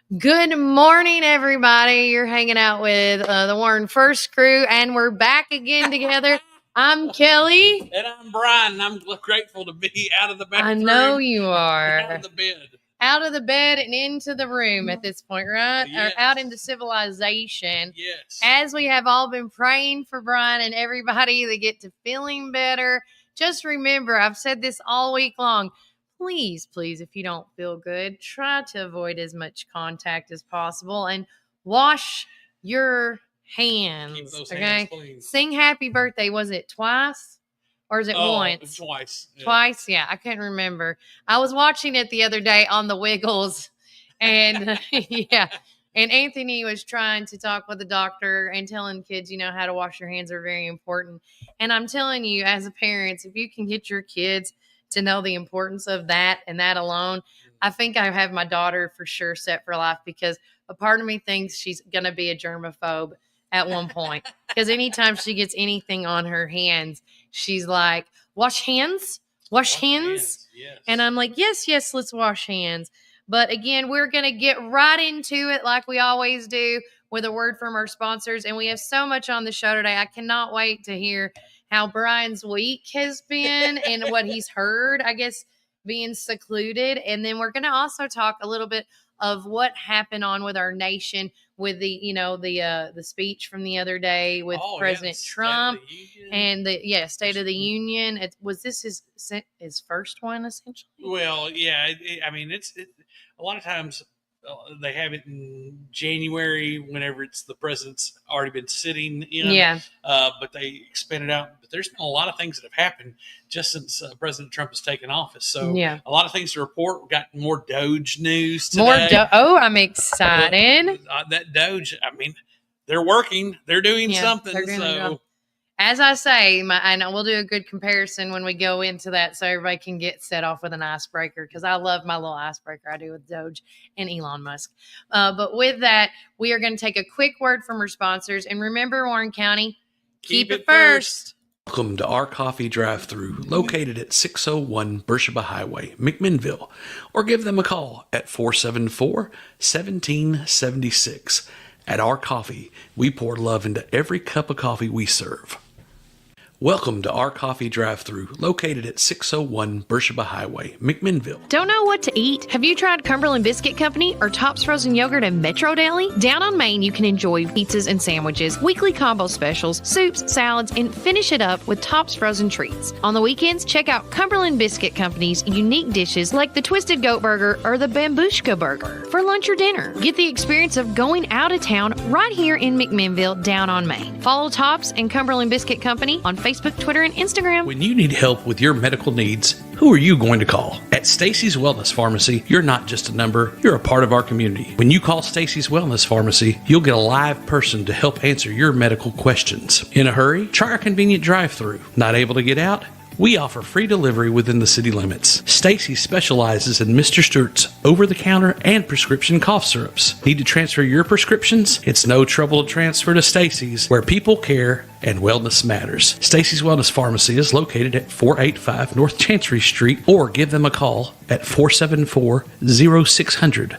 Good morning, everybody. You're hanging out with the Warren First crew, and we're back again together. I'm Kelly. And I'm Brian, and I'm grateful to be out of the bathroom. I know you are. Out of the bed. Out of the bed and into the room at this point, right? Yes. Or out into civilization. Yes. As we have all been praying for Brian and everybody to get to feeling better. Just remember, I've said this all week long. Please, if you don't feel good, try to avoid as much contact as possible and wash your hands. Keep those hands clean. Sing happy birthday. Was it twice? Or is it once? Twice. Yeah. Twice? Yeah, I can't remember. I was watching it the other day on the Wiggles, and yeah. And Anthony was trying to talk with the doctor and telling kids, how to wash your hands are very important. And I'm telling you, as a parent, if you can get your kids to know the importance of that and that alone, I think I have my daughter for sure set for life, because a part of me thinks she's going to be a germaphobe at one point. Because anytime she gets anything on her hands, she's like, wash hands. Yes. And I'm like, yes, let's wash hands. But again, we're going to get right into it like we always do with a word from our sponsors. And we have so much on the show today. I cannot wait to hear how Brian's week has been and what he's heard, I guess, being secluded. And then we're going to also talk a little bit of what happened on with our nation with the, the speech from the other day with President Trump and the State of the Union. Was this his first one, essentially? Well, yeah. It's a lot of times they have it in January whenever it's the president's already been sitting. But they expand it out. But there's been a lot of things that have happened just since President Trump has taken office. So a lot of things to report. We've got more Doge news today. I'm excited. That Doge, they're working. They're doing something. As I say, and we'll do a good comparison when we go into that, so everybody can get set off with an icebreaker, because I love my little icebreaker I do with Doge and Elon Musk. But with that, we are going to take a quick word from our sponsors. And remember, Warren County, keep it first. Welcome to our coffee drive-thru, located at 601 Beersheba Highway, McMinnville, or give them a call at 474-1776. At our coffee, we pour love into every cup of coffee we serve. Welcome to our coffee drive-thru, located at 601 Beersheba Highway, McMinnville. Don't know what to eat? Have you tried Cumberland Biscuit Company or Tops Frozen Yogurt and Metro Deli? Down on Main, you can enjoy pizzas and sandwiches, weekly combo specials, soups, salads, and finish it up with Tops Frozen treats. On the weekends, check out Cumberland Biscuit Company's unique dishes like the Twisted Goat Burger or the Bambushka Burger. For lunch or dinner, get the experience of going out of town right here in McMinnville, down on Main. Follow Tops and Cumberland Biscuit Company on Facebook, Twitter, and Instagram. When you need help with your medical needs, who are you going to call? At Stacy's Wellness Pharmacy, you're not just a number, you're a part of our community. When you call Stacy's Wellness Pharmacy, you'll get a live person to help answer your medical questions. In a hurry? Try our convenient drive-thru. Not able to get out? We offer free delivery within the city limits. Stacy specializes in Mr. Stewart's over-the-counter and prescription cough syrups. Need to transfer your prescriptions? It's no trouble to transfer to Stacy's, where people care and wellness matters. Stacy's Wellness Pharmacy is located at 485 North Chancery Street, or give them a call at 474-0600.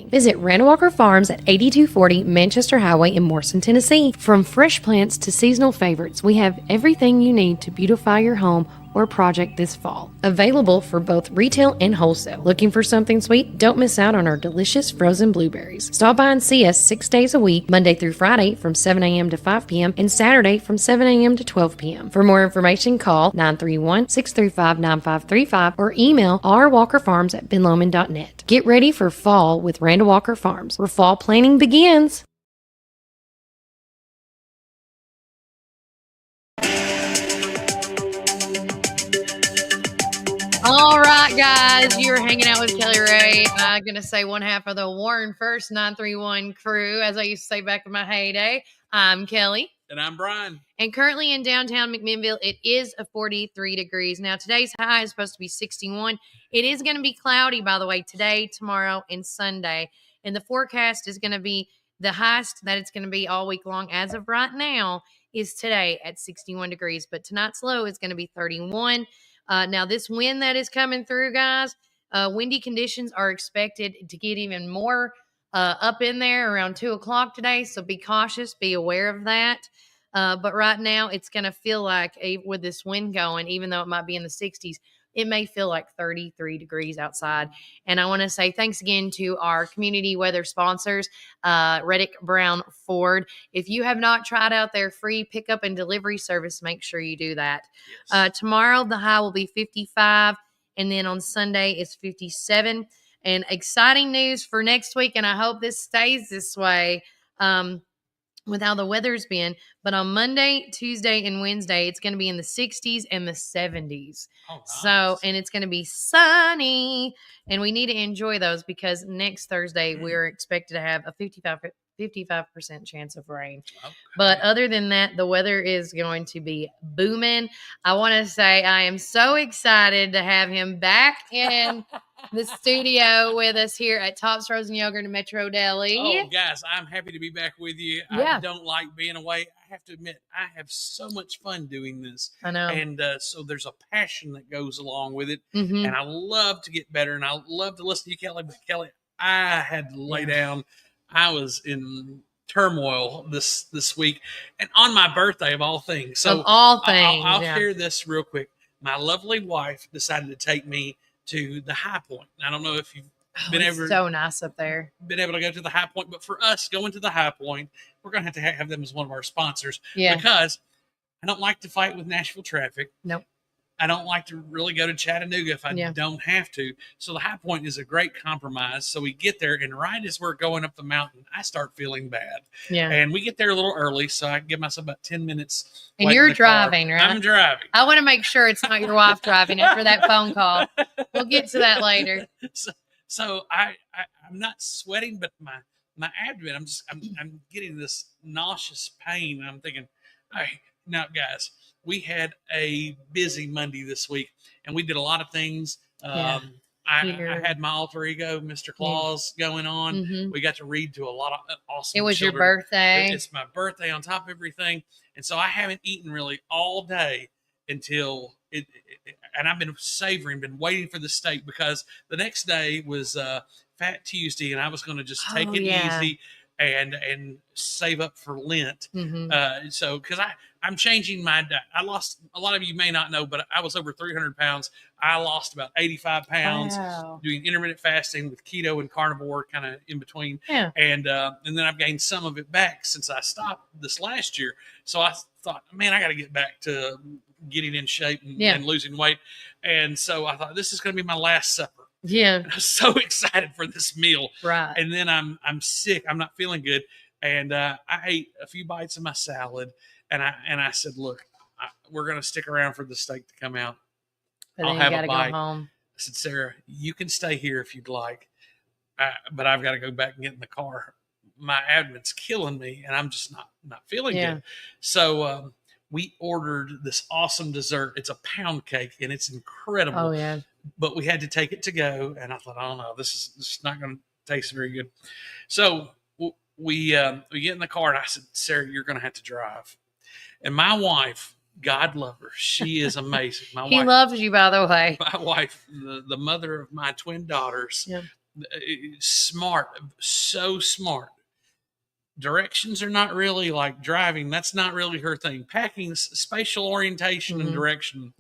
Visit Randall Walker Farms at 8240 Manchester Highway in Morrison, Tennessee. From fresh plants to seasonal favorites, we have everything you need to beautify your home or project this fall. Available for both retail and wholesale. Looking for something sweet? Don't miss out on our delicious frozen blueberries. Stop by and see us 6 days a week, Monday through Friday from 7 a.m. to 5 p.m. and Saturday from 7 a.m. to 12 p.m. For more information, call 931-635-9535 or email rwalkerfarms@benlomond.net. Get ready for fall with Randall Walker Farms, where fall planning begins. All right, guys, you're hanging out with Kelly Ray. I'm going to say one half of the Warren First 931 crew, as I used to say back in my heyday. I'm Kelly. And I'm Brian. And currently in downtown McMinnville, it is a 43 degrees. Now, today's high is supposed to be 61. It is going to be cloudy, by the way, today, tomorrow, and Sunday. And the forecast is going to be the highest that it's going to be all week long as of right now is today at 61 degrees. But tonight's low is going to be 31. Now, this wind that is coming through, guys, windy conditions are expected to get even more up in there around 2 o'clock today. So be cautious, be aware of that. But right now, it's going to feel like, with this wind going, even though it might be in the 60s, it may feel like 33 degrees outside. And I want to say thanks again to our community weather sponsors, Reddick Brown Ford. If you have not tried out their free pickup and delivery service, make sure you do that. Yes. Tomorrow, the high will be 55. And then on Sunday, it's 57. And exciting news for next week, and I hope this stays this way with how the weather's been. But on Monday, Tuesday, and Wednesday, it's going to be in the 60s and the 70s. Oh, nice. So, and it's going to be sunny, and we need to enjoy those because next Thursday, we're expected to have a 55% chance of rain. Okay. But other than that, the weather is going to be booming. I want to say I am so excited to have him back in the studio with us here at Tops Frozen Yogurt in Metro Deli. Oh, guys, I'm happy to be back with you. Yeah. I don't like being away. I have to admit, I have so much fun doing this. I know. And so there's a passion that goes along with it. Mm-hmm. And I love to get better, and I love to listen to you, Kelly. But Kelly, I had to lay down. I was in turmoil this week, and on my birthday of all things. So of all things, I'll share this real quick. My lovely wife decided to take me to the High Point. I don't know if you've been ever so nice up there. Been able to go to the High Point, but for us going to the High Point, we're going to have them as one of our sponsors. Yeah. Because I don't like to fight with Nashville traffic. Nope. I don't like to really go to Chattanooga if I don't have to. So the High Point is a great compromise. So we get there, and right as we're going up the mountain, I start feeling bad. Yeah. And we get there a little early, so I give myself about 10 minutes. And you're driving, right? I'm driving. I want to make sure it's not your wife driving after that phone call. We'll get to that later. So I'm not sweating, but my abdomen, I'm getting this nauseous pain. And I'm thinking, now guys, we had a busy Monday this week, and we did a lot of things. I had my alter ego, Mr. Claus, going on. Mm-hmm. We got to read to a lot of awesome It was children. Your birthday. It's my birthday on top of everything. And so I haven't eaten really all day until and I've been savoring, been waiting for the steak, because the next day was Fat Tuesday, and I was going to just take it easy and save up for Lent. Mm-hmm. So because I'm changing my diet. I lost, a lot of you may not know, but I was over 300 pounds. I lost about 85 pounds doing intermittent fasting with keto and carnivore kind of in between. Yeah. And then I've gained some of it back since I stopped this last year. So I thought, man, I got to get back to getting in shape and losing weight. And so I thought, this is going to be my last supper. Yeah. I'm so excited for this meal. Right. And then I'm sick. I'm not feeling good. And I ate a few bites of my salad. And I said, look, we're going to stick around for the steak to come out. But I'll have a bite. Go home. I said, Sarah, you can stay here if you'd like, but I've got to go back and get in the car. My abdomen's killing me, and I'm just not feeling good. So we ordered this awesome dessert. It's a pound cake, and it's incredible. Oh, yeah. But we had to take it to go, and I thought, oh, no, this is not going to taste very good. So we get in the car, and I said, Sarah, you're going to have to drive. And my wife, God love her, she is amazing. He loves you, by the way. My wife, the mother of my twin daughters, smart, so smart. Directions are not really like driving. That's not really her thing. Packing, spatial orientation and direction,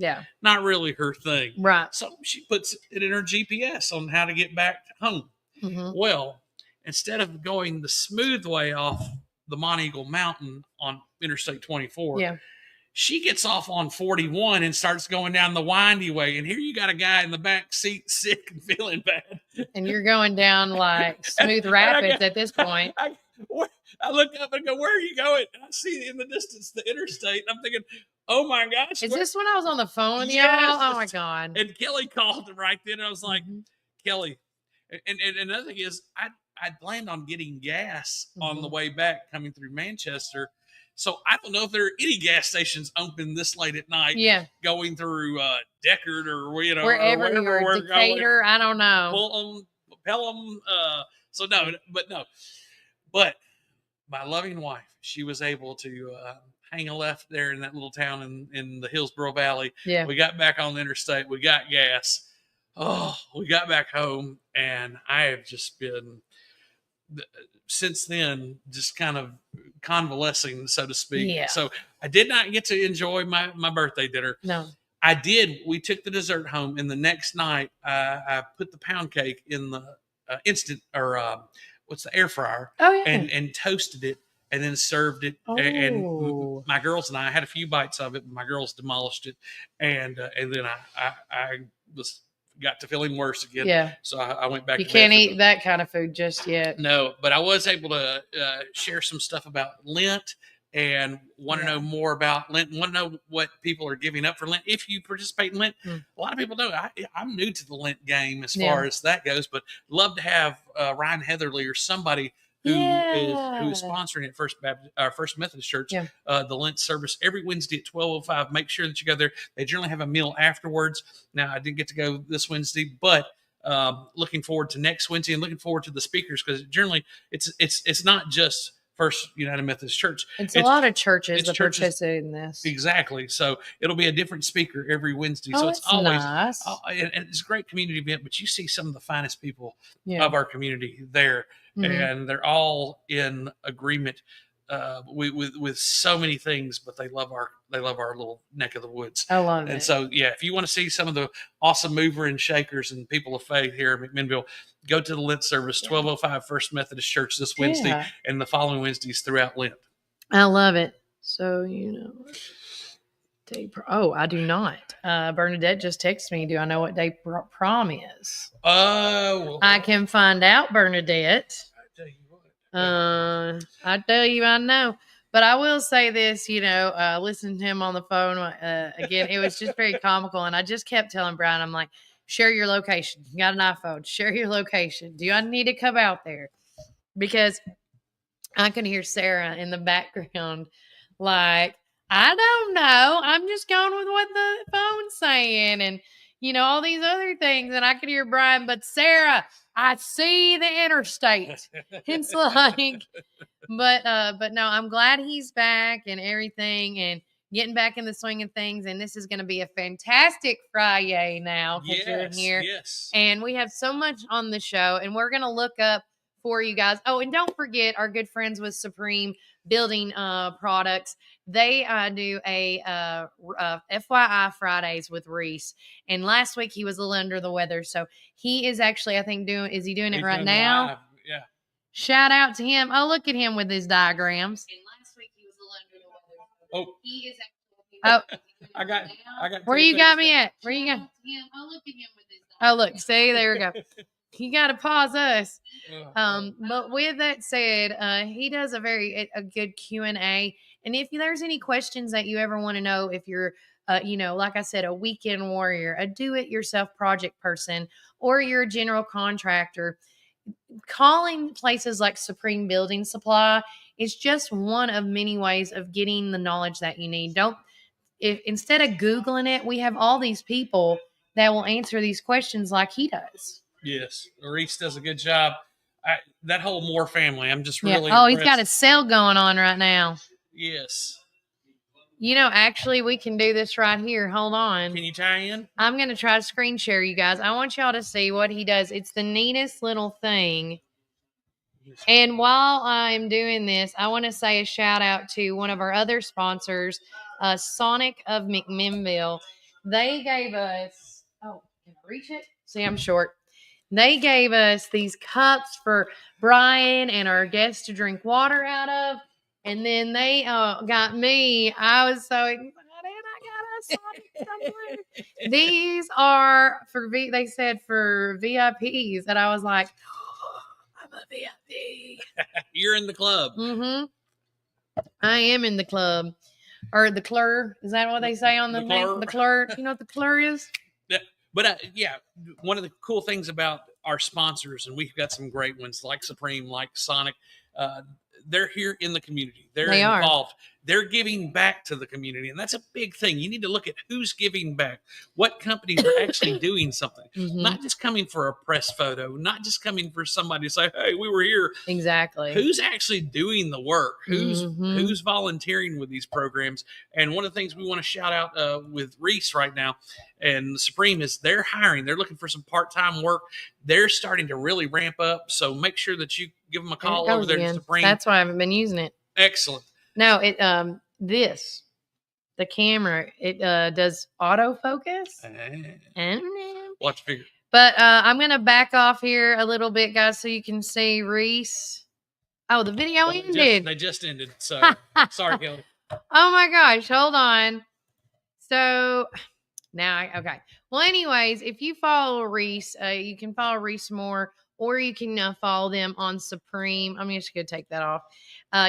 not really her thing. Right. So she puts it in her GPS on how to get back home. Mm-hmm. Well, instead of going the smooth way off the Mont Eagle Mountain on Interstate 24, she gets off on 41 and starts going down the windy way. And here you got a guy in the back seat, sick and feeling bad. And you're going down like smooth rapids at this point. I look up and go, where are you going? And I see in the distance the interstate. And I'm thinking, oh my gosh. Is this when I was on the phone with y'all? Oh my God. And Kelly called him right then. And I was like, Kelly. And another thing is, I'd planned on getting gas on the way back coming through Manchester. So I don't know if there are any gas stations open this late at night. Yeah. Going through Deckard or wherever or Decatur. I don't know. Pelham. So no. But my loving wife, she was able to hang a left there in that little town in the Hillsborough Valley. Yeah. We got back on the interstate. We got gas. Oh, we got back home, and I have just been since then, just kind of convalescing, so to speak. Yeah. So I did not get to enjoy my birthday dinner. No. I did. We took the dessert home, and the next night I put the pound cake in the instant or what's the air fryer, and toasted it, and then served it. And my girls and I had a few bites of it. My girls demolished it, and then I was got to feeling worse again. Yeah. So I went back. You can't eat that kind of food just yet. No, but I was able to share some stuff about Lent and want to know more about Lent, want to know what people are giving up for Lent. If you participate in Lent, a lot of people don't. I'm new to the Lent game as far as that goes, but love to have Ryan Heatherly or somebody who is sponsoring at First Methodist Church the Lent service every Wednesday at 12:05. Make sure that you go there. They generally have a meal afterwards. Now I didn't get to go this Wednesday, but looking forward to next Wednesday and looking forward to the speakers, because generally it's not just First United Methodist Church. It's a lot of churches that participate in this. Exactly. So it'll be a different speaker every Wednesday. So it's always nice. And it's a great community event, but you see some of the finest people of our community there. And they're all in agreement with so many things, but they love our little neck of the woods. I love it. And so, if you want to see some of the awesome mover and shakers and people of faith here at McMinnville, go to the Lent service, 12:05 First Methodist Church this Wednesday and the following Wednesdays throughout Lent. I love it. So, I do not. Bernadette just texted me. Do I know what day prom is? I can find out, Bernadette. I tell you, I know. But I will say this, listening to him on the phone again, it was just very comical. And I just kept telling Brian, I'm like, share your location. You got an iPhone. Share your location. Do I need to come out there? Because I can hear Sarah in the background like, I don't know. I'm just going with what the phone's saying and, all these other things. And I can hear Brian, but Sarah, I see the interstate. It's like, but no, I'm glad he's back and everything and getting back in the swing of things. And this is going to be a fantastic FriYay now because you're here. Yes. And we have so much on the show, and we're going to look up for you guys. Oh, and don't forget our good friends with Supreme Building Products. They do a FYI Fridays with Reese. And last week he was a little under the weather. So he is actually, I think, he's doing it right now? Live. Yeah. Shout out to him. Oh, look at him with his diagrams. And last week he was a little under the weather. Oh. He is actually. I got. Where you got me at? Where you got? Oh, look at him with his diagrams. Oh, look. See, there we go. You got to pause us. But with that said, he does a good Q&A. And if there's any questions that you ever want to know, if you're, like I said, a weekend warrior, a do-it-yourself project person, or you're a general contractor, calling places like Supreme Building Supply is just one of many ways of getting the knowledge that you need. Instead of Googling it, we have all these people that will answer these questions like he does. Yes, Reese does a good job. That whole Moore family, I'm just really impressed. He's got a sale going on right now. Yes. Actually, we can do this right here. Hold on. Can you tie in? I'm going to try to screen share you guys. I want y'all to see what he does. It's the neatest little thing. And while I'm doing this, I want to say a shout out to one of our other sponsors, Sonic of McMinnville. They gave us, can I reach it? See, I'm short. They gave us these cups for Brian and our guests to drink water out of. And then they got me. I was so excited. I got a Sonic somewhere. These are they said for VIPs. And I was like, I'm a VIP. You're in the club. Mm-hmm. I am in the club. Or the clur. Is that what they say on the thing? The clur. You know what the clur is? But one of the cool things about our sponsors, and we've got some great ones like Supreme, like Sonic, they're here in the community. They're involved. They're giving back to the community. And that's a big thing. You need to look at who's giving back. What companies are actually doing something. Mm-hmm. Not just coming for a press photo. Not just coming for somebody to say, hey, we were here. Exactly. Who's actually doing the work? Who's volunteering with these programs? And one of the things we want to shout out with Reese right now and Supreme is they're hiring. They're looking for some part-time work. They're starting to really ramp up. So make sure that you give them a call over there to Supreme. That's why I haven't been using it. Excellent. No, the camera, it does autofocus. I don't know. We'll have to figure. But I'm going to back off here a little bit, guys, so you can see Reese. Oh, the video ended. They just ended. So sorry, Kelly. Oh my gosh, hold on. So now, okay. Well, anyways, if you follow Reese, you can follow Reese more, or you can follow them on Supreme. I'm just going to take that off.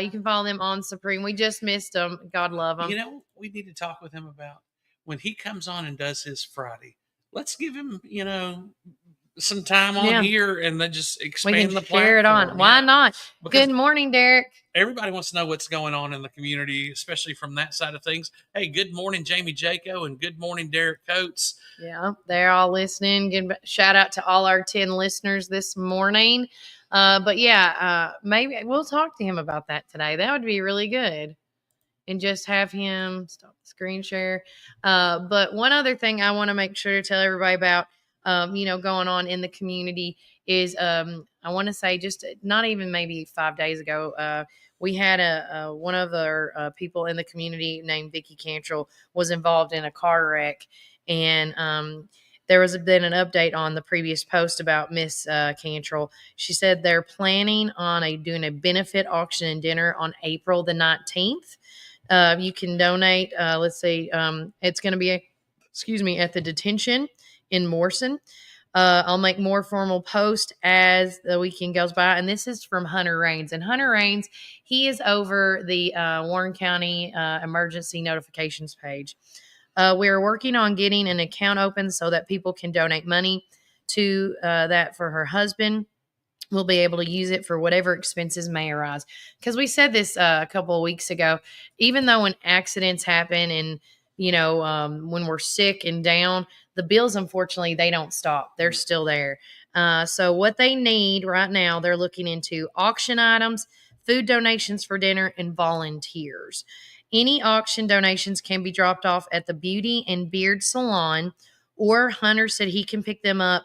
You can follow them on Supreme. We just missed them. God love them. You know, we need to talk with him about when he comes on and does his Friday. Let's give him, some time on here and then just expand the platform. Share it on. Why not? Because good morning, Derek. Everybody wants to know what's going on in the community, especially from that side of things. Hey, good morning, Jamie Jaco, and good morning, Derek Coates. Yeah, they're all listening. Good shout out to all our 10 listeners this morning. But yeah, maybe we'll talk to him about that today. That would be really good. And just have him stop the screen share. But one other thing I want to make sure to tell everybody about, going on in the community is, I want to say just not even maybe 5 days ago, we had one of our people in the community named Vicky Cantrell was involved in a car wreck. And there was been an update on the previous post about Miss Cantrell. She said they're planning on doing a benefit auction and dinner on April the 19th. You can donate. Let's see. It's going to be, at the detention in Morrison. I'll make more formal post as the weekend goes by. And this is from Hunter Raines. And Hunter Raines, he is over the Warren County emergency notifications page. We are working on getting an account open so that people can donate money to that for her husband. We'll be able to use it for whatever expenses may arise. Because we said this a couple of weeks ago, even though when accidents happen and, when we're sick and down, the bills, unfortunately, they don't stop. They're still there. So what they need right now, they're looking into auction items, food donations for dinner, and volunteers. Any auction donations can be dropped off at the Beauty and Beard Salon, or Hunter said he can pick them up.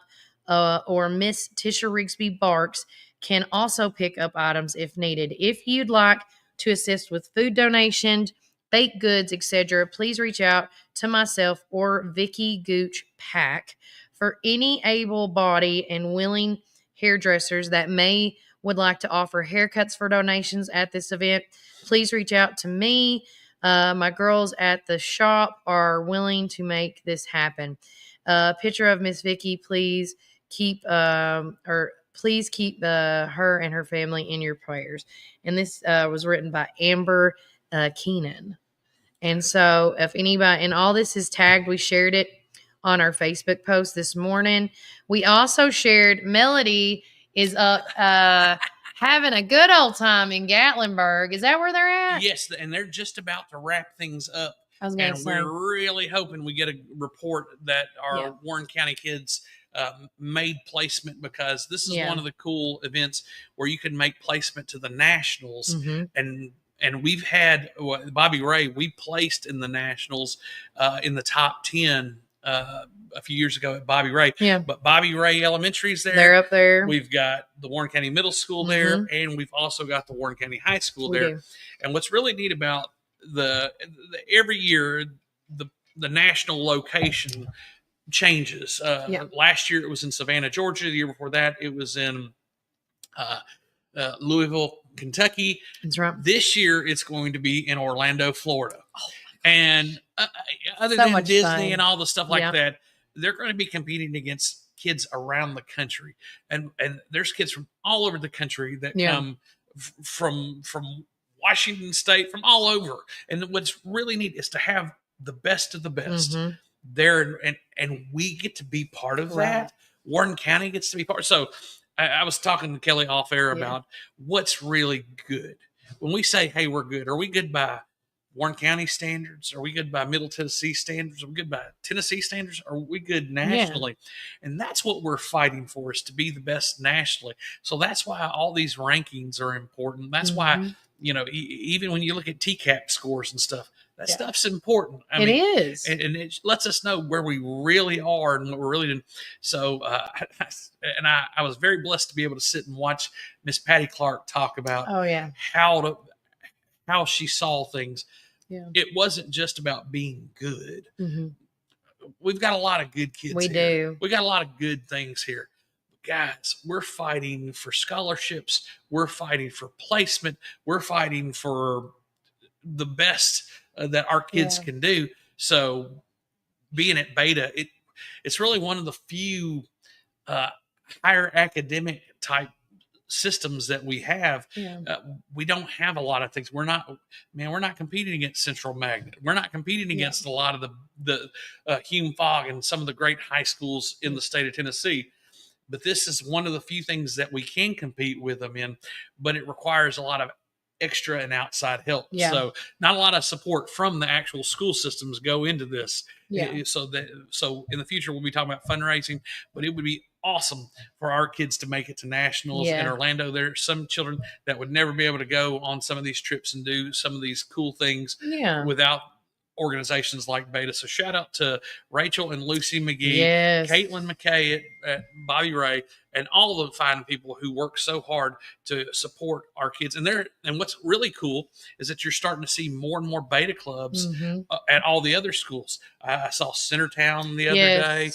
Or Miss Tisha Rigsby Barks can also pick up items if needed. If you'd like to assist with food donations, baked goods, etc., please reach out to myself or Vicky Gooch Pack. For any able-bodied and willing hairdressers that would like to offer haircuts for donations at this event, please reach out to me. My girls at the shop are willing to make this happen. Picture of Miss Vicky, please. Please keep her and her family in your prayers. And this was written by Amber Keenan. And so if anybody, and all this is tagged, we shared it on our Facebook post this morning. We also shared Melody is having a good old time in Gatlinburg. Is that where they're at? Yes, and they're just about to wrap things up. And we're really hoping we get a report that our Warren County kids made placement, because this is one of the cool events where you can make placement to the nationals. Mm-hmm. And we've had Bobby Ray, we placed in the nationals in the top 10 a few years ago at Bobby Ray. Yeah. But Bobby Ray Elementary is there. They're up there. We've got the Warren County Middle School there, and we've also got the Warren County High School there. And what's really neat about the every year the national location changes. Last year it was in Savannah, Georgia. The year before that it was in Louisville, Kentucky. That's right. This year it's going to be in Orlando, Florida. And other than Disney fun. And all the stuff like that, they're going to be competing against kids around the country, and there's kids from all over the country that come from Washington State, from all over. And what's really neat is to have the best of the best there, and we get to be part of that. Warren County gets to be part. So I was talking to Kelly off air about what's really good. When we say, hey, we're good, are we good by Warren County standards? Are we good by Middle Tennessee standards? Are we good by Tennessee standards? Are we good nationally? And that's what we're fighting for, is to be the best nationally. So that's why all these rankings are important. That's why, even when you look at TCAP scores and stuff, That stuff's important. I mean, it is. And it lets us know where we really are and what we're really doing. So, I was very blessed to be able to sit and watch Miss Patty Clark talk about how she saw things. Yeah. It wasn't just about being good. Mm-hmm. We've got a lot of good kids. We do. We got a lot of good things here. Guys, we're fighting for scholarships. We're fighting for placement. We're fighting for the best that our kids can do. So being at Beta, it's really one of the few higher academic type systems that we have. We don't have a lot of things. We're not competing against Central Magnet. We're not competing against a lot of the Hume Fogg and some of the great high schools in the state of Tennessee. But this is one of the few things that we can compete with them in, but it requires a lot of extra and outside help. So not a lot of support from the actual school systems go into this. So in the future, we'll be talking about fundraising, but it would be awesome for our kids to make it to nationals in Orlando. There are some children that would never be able to go on some of these trips and do some of these cool things without organizations like Beta. So shout out to Rachel and Lucy McGee, Caitlin McKay at Bobby Ray, and all the fine people who work so hard to support our kids. And what's really cool is that you're starting to see more and more Beta clubs at all the other schools. I saw Centertown the other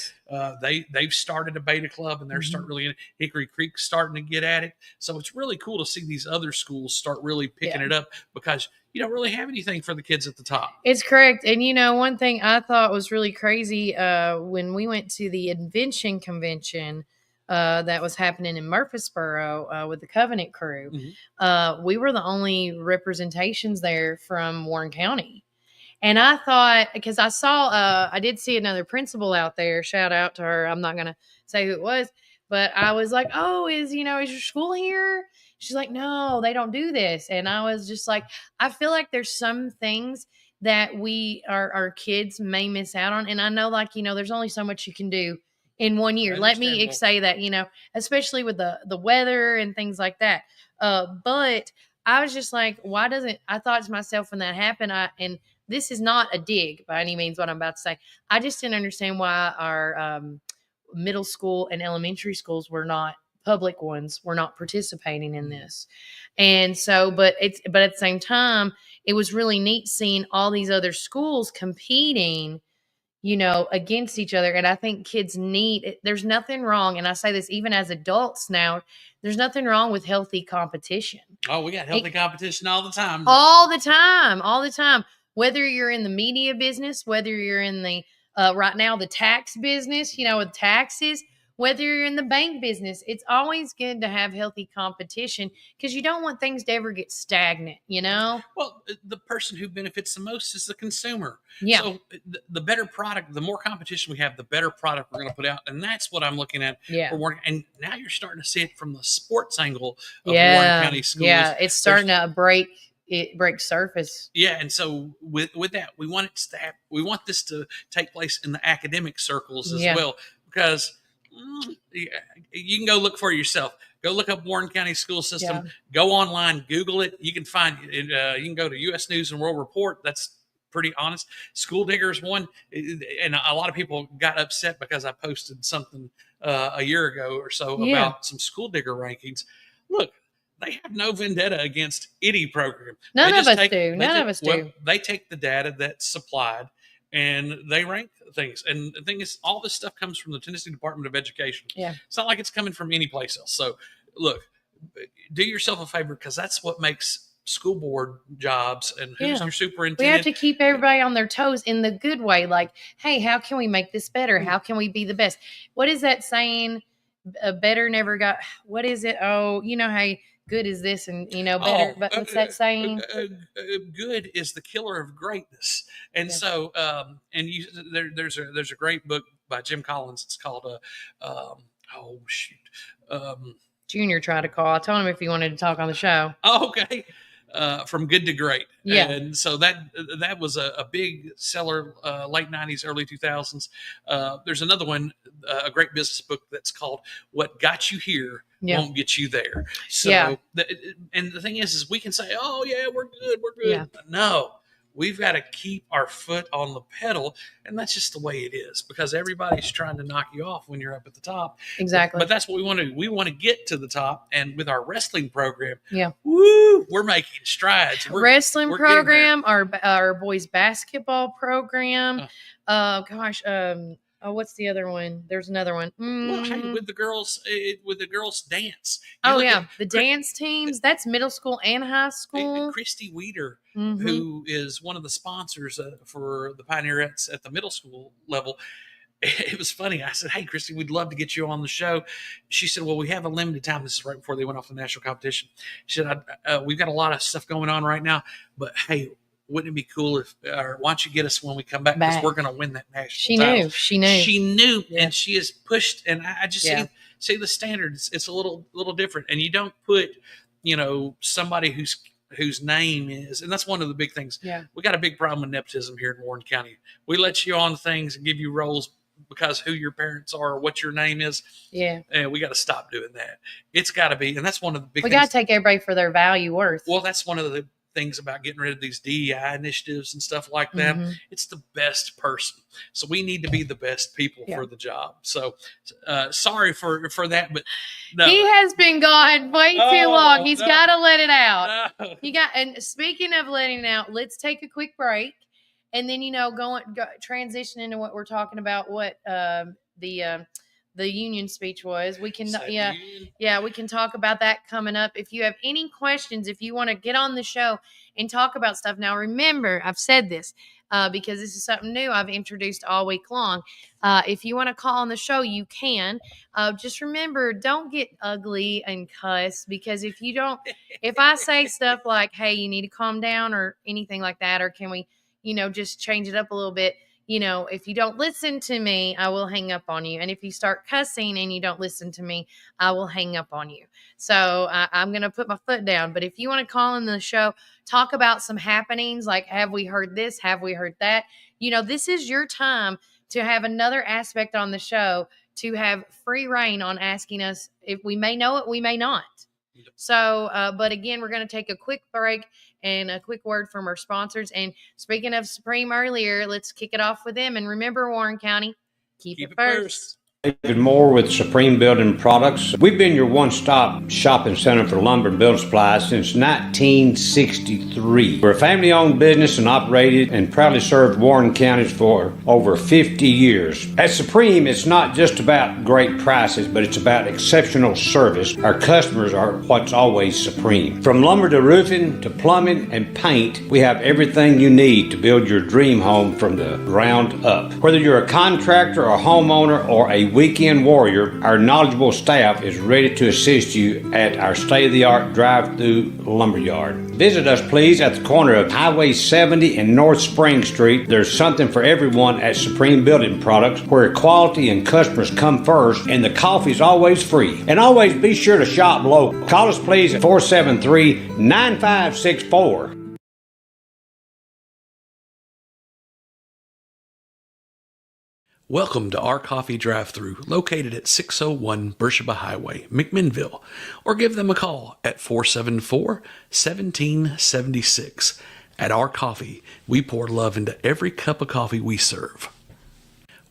day. They've started a Beta club, and they're starting really in Hickory Creek starting to get at it. So it's really cool to see these other schools start really picking it up, because you don't really have anything for the kids at the top. It's correct. And, one thing I thought was really crazy when we went to the Invention Convention that was happening in Murfreesboro with the Covenant crew, we were the only representations there from Warren County. And I thought, because I saw, I did see another principal out there, shout out to her. I'm not going to say who it was, but I was like, oh, is your school here? She's like, no, they don't do this. And I was just like, I feel like there's some things that our kids may miss out on. And I know, there's only so much you can do in 1 year. Let me say that, especially with the weather and things like that. But I was just like, I thought to myself when that happened, and this is not a dig by any means what I'm about to say. I just didn't understand why our middle school and elementary schools public ones were not participating in this. And so, but at the same time, it was really neat seeing all these other schools competing, against each other. And I think kids there's nothing wrong. And I say this even as adults now, there's nothing wrong with healthy competition. Oh, we got healthy competition all the time. All the time. Whether you're in the media business, whether you're in the, right now, the tax business, with taxes, whether you're in the bank business, it's always good to have healthy competition, because you don't want things to ever get stagnant, Well, the person who benefits the most is the consumer. Yeah. So the better product, the more competition we have, the better product we're going to put out. And that's what I'm looking at for Warren. And now you're starting to see it from the sports angle of Warren County schools. Yeah, it's starting to break surface. Yeah, and so with that, we want this to take place in the academic circles as well, because you can go look for yourself. Go look up Warren County school system. Go online, Google it. You can find it. You can go to U.S. News and World Report. That's pretty honest. School Digger's one, and a lot of people got upset because I posted something a year ago or so about some School Digger rankings. Look, they have no vendetta against any program. None of us do. They take the data that's supplied and they rank things. And the thing is, all this stuff comes from the Tennessee Department of Education. Yeah. It's not like it's coming from any place else. So look, do yourself a favor, because that's what makes school board jobs and who's your superintendent. We have to keep everybody on their toes in the good way. Like, hey, how can we make this better? How can we be the best? What is that saying? Better never got, what is it? Oh, hey, good is this, and better. But what's that saying? Good is the killer of greatness. And so, there's a great book by Jim Collins. It's called Junior tried to call. I told him if he wanted to talk on the show. Oh, okay. From Good to Great. Yeah. And so that was a big seller, late 90s, early 2000s. There's another one, a great business book that's called What Got You Here Won't Get You There. So, and the thing is we can say, oh yeah, we're good. Yeah. No, we've got to keep our foot on the pedal, and that's just the way it is, because everybody's trying to knock you off when you're up at the top. Exactly. But that's what we want to do. We want to get to the top, and with our wrestling program, we're making strides. Wrestling program, our boys basketball program. What's the other one? There's another one. Well, hey, with the girls dance. The dance teams. That's middle school and high school. Christy Weeder, who is one of the sponsors for the Pioneerettes at the middle school level. It was funny. I said, "Hey, Christy, we'd love to get you on the show." She said, "Well, we have a limited time." This is right before they went off the national competition. She said, "We've got a lot of stuff going on right now, but hey, wouldn't it be cool if, or why don't you get us when we come back? Because we're going to win that national title." She knew, and she has pushed. And I just see the standards. It's a little different, and you don't put, somebody whose name is, and that's one of the big things. Yeah, we got a big problem with nepotism here in Warren County. We let you on things and give you roles because who your parents are or what your name is. Yeah, and we got to stop doing that. It's got to be, and that's one of the big. We got to take everybody for their value worth. Well, that's one of the things about getting rid of these DEI initiatives and stuff like that. It's the best person. So we need to be the best people for the job. So sorry for that, but no. He has been gone way too long. He's got to let it out. No. And speaking of letting it out, let's take a quick break and then, transition into what we're talking about, what the union speech was. We can, we can talk about that coming up. If you have any questions, if you want to get on the show and talk about stuff. Now, remember, I've said this because this is something new I've introduced all week long. If you want to call on the show, you can. Just remember, don't get ugly and cuss, because if I say stuff like, hey, you need to calm down or anything like that, or can we, just change it up a little bit, if you don't listen to me, I will hang up on you. And if you start cussing and you don't listen to me, I will hang up on you. So I'm going to put my foot down. But if you want to call in the show, talk about some happenings, like, have we heard this? Have we heard that? This is your time to have another aspect on the show, to have free reign on asking us if we may know it, we may not. So, but again, we're going to take a quick break and a quick word from our sponsors. And speaking of Supreme earlier, let's kick it off with them. And remember, Warren County, keep it first. David Moore with Supreme Building Products. We've been your one-stop shopping center for lumber and building supplies since 1963. We're a family-owned business and operated and proudly served Warren counties for over 50 years. At Supreme, it's not just about great prices, but it's about exceptional service. Our customers are what's always supreme. From lumber to roofing to plumbing and paint, we have everything you need to build your dream home from the ground up. Whether you're a contractor, a homeowner, or a weekend warrior, our knowledgeable staff is ready to assist you at our state-of-the-art drive-through lumberyard. Visit us, please, at the corner of Highway 70 and North Spring Street. There's something for everyone at Supreme Building Products, where quality and customers come first, and the coffee's always free. And always be sure to shop local. Call us, please, at 473-9564. Welcome to our coffee drive-thru, located at 601 Beersheba Highway, McMinnville, or give them a call at 474-1776. At our coffee, we pour love into every cup of coffee we serve.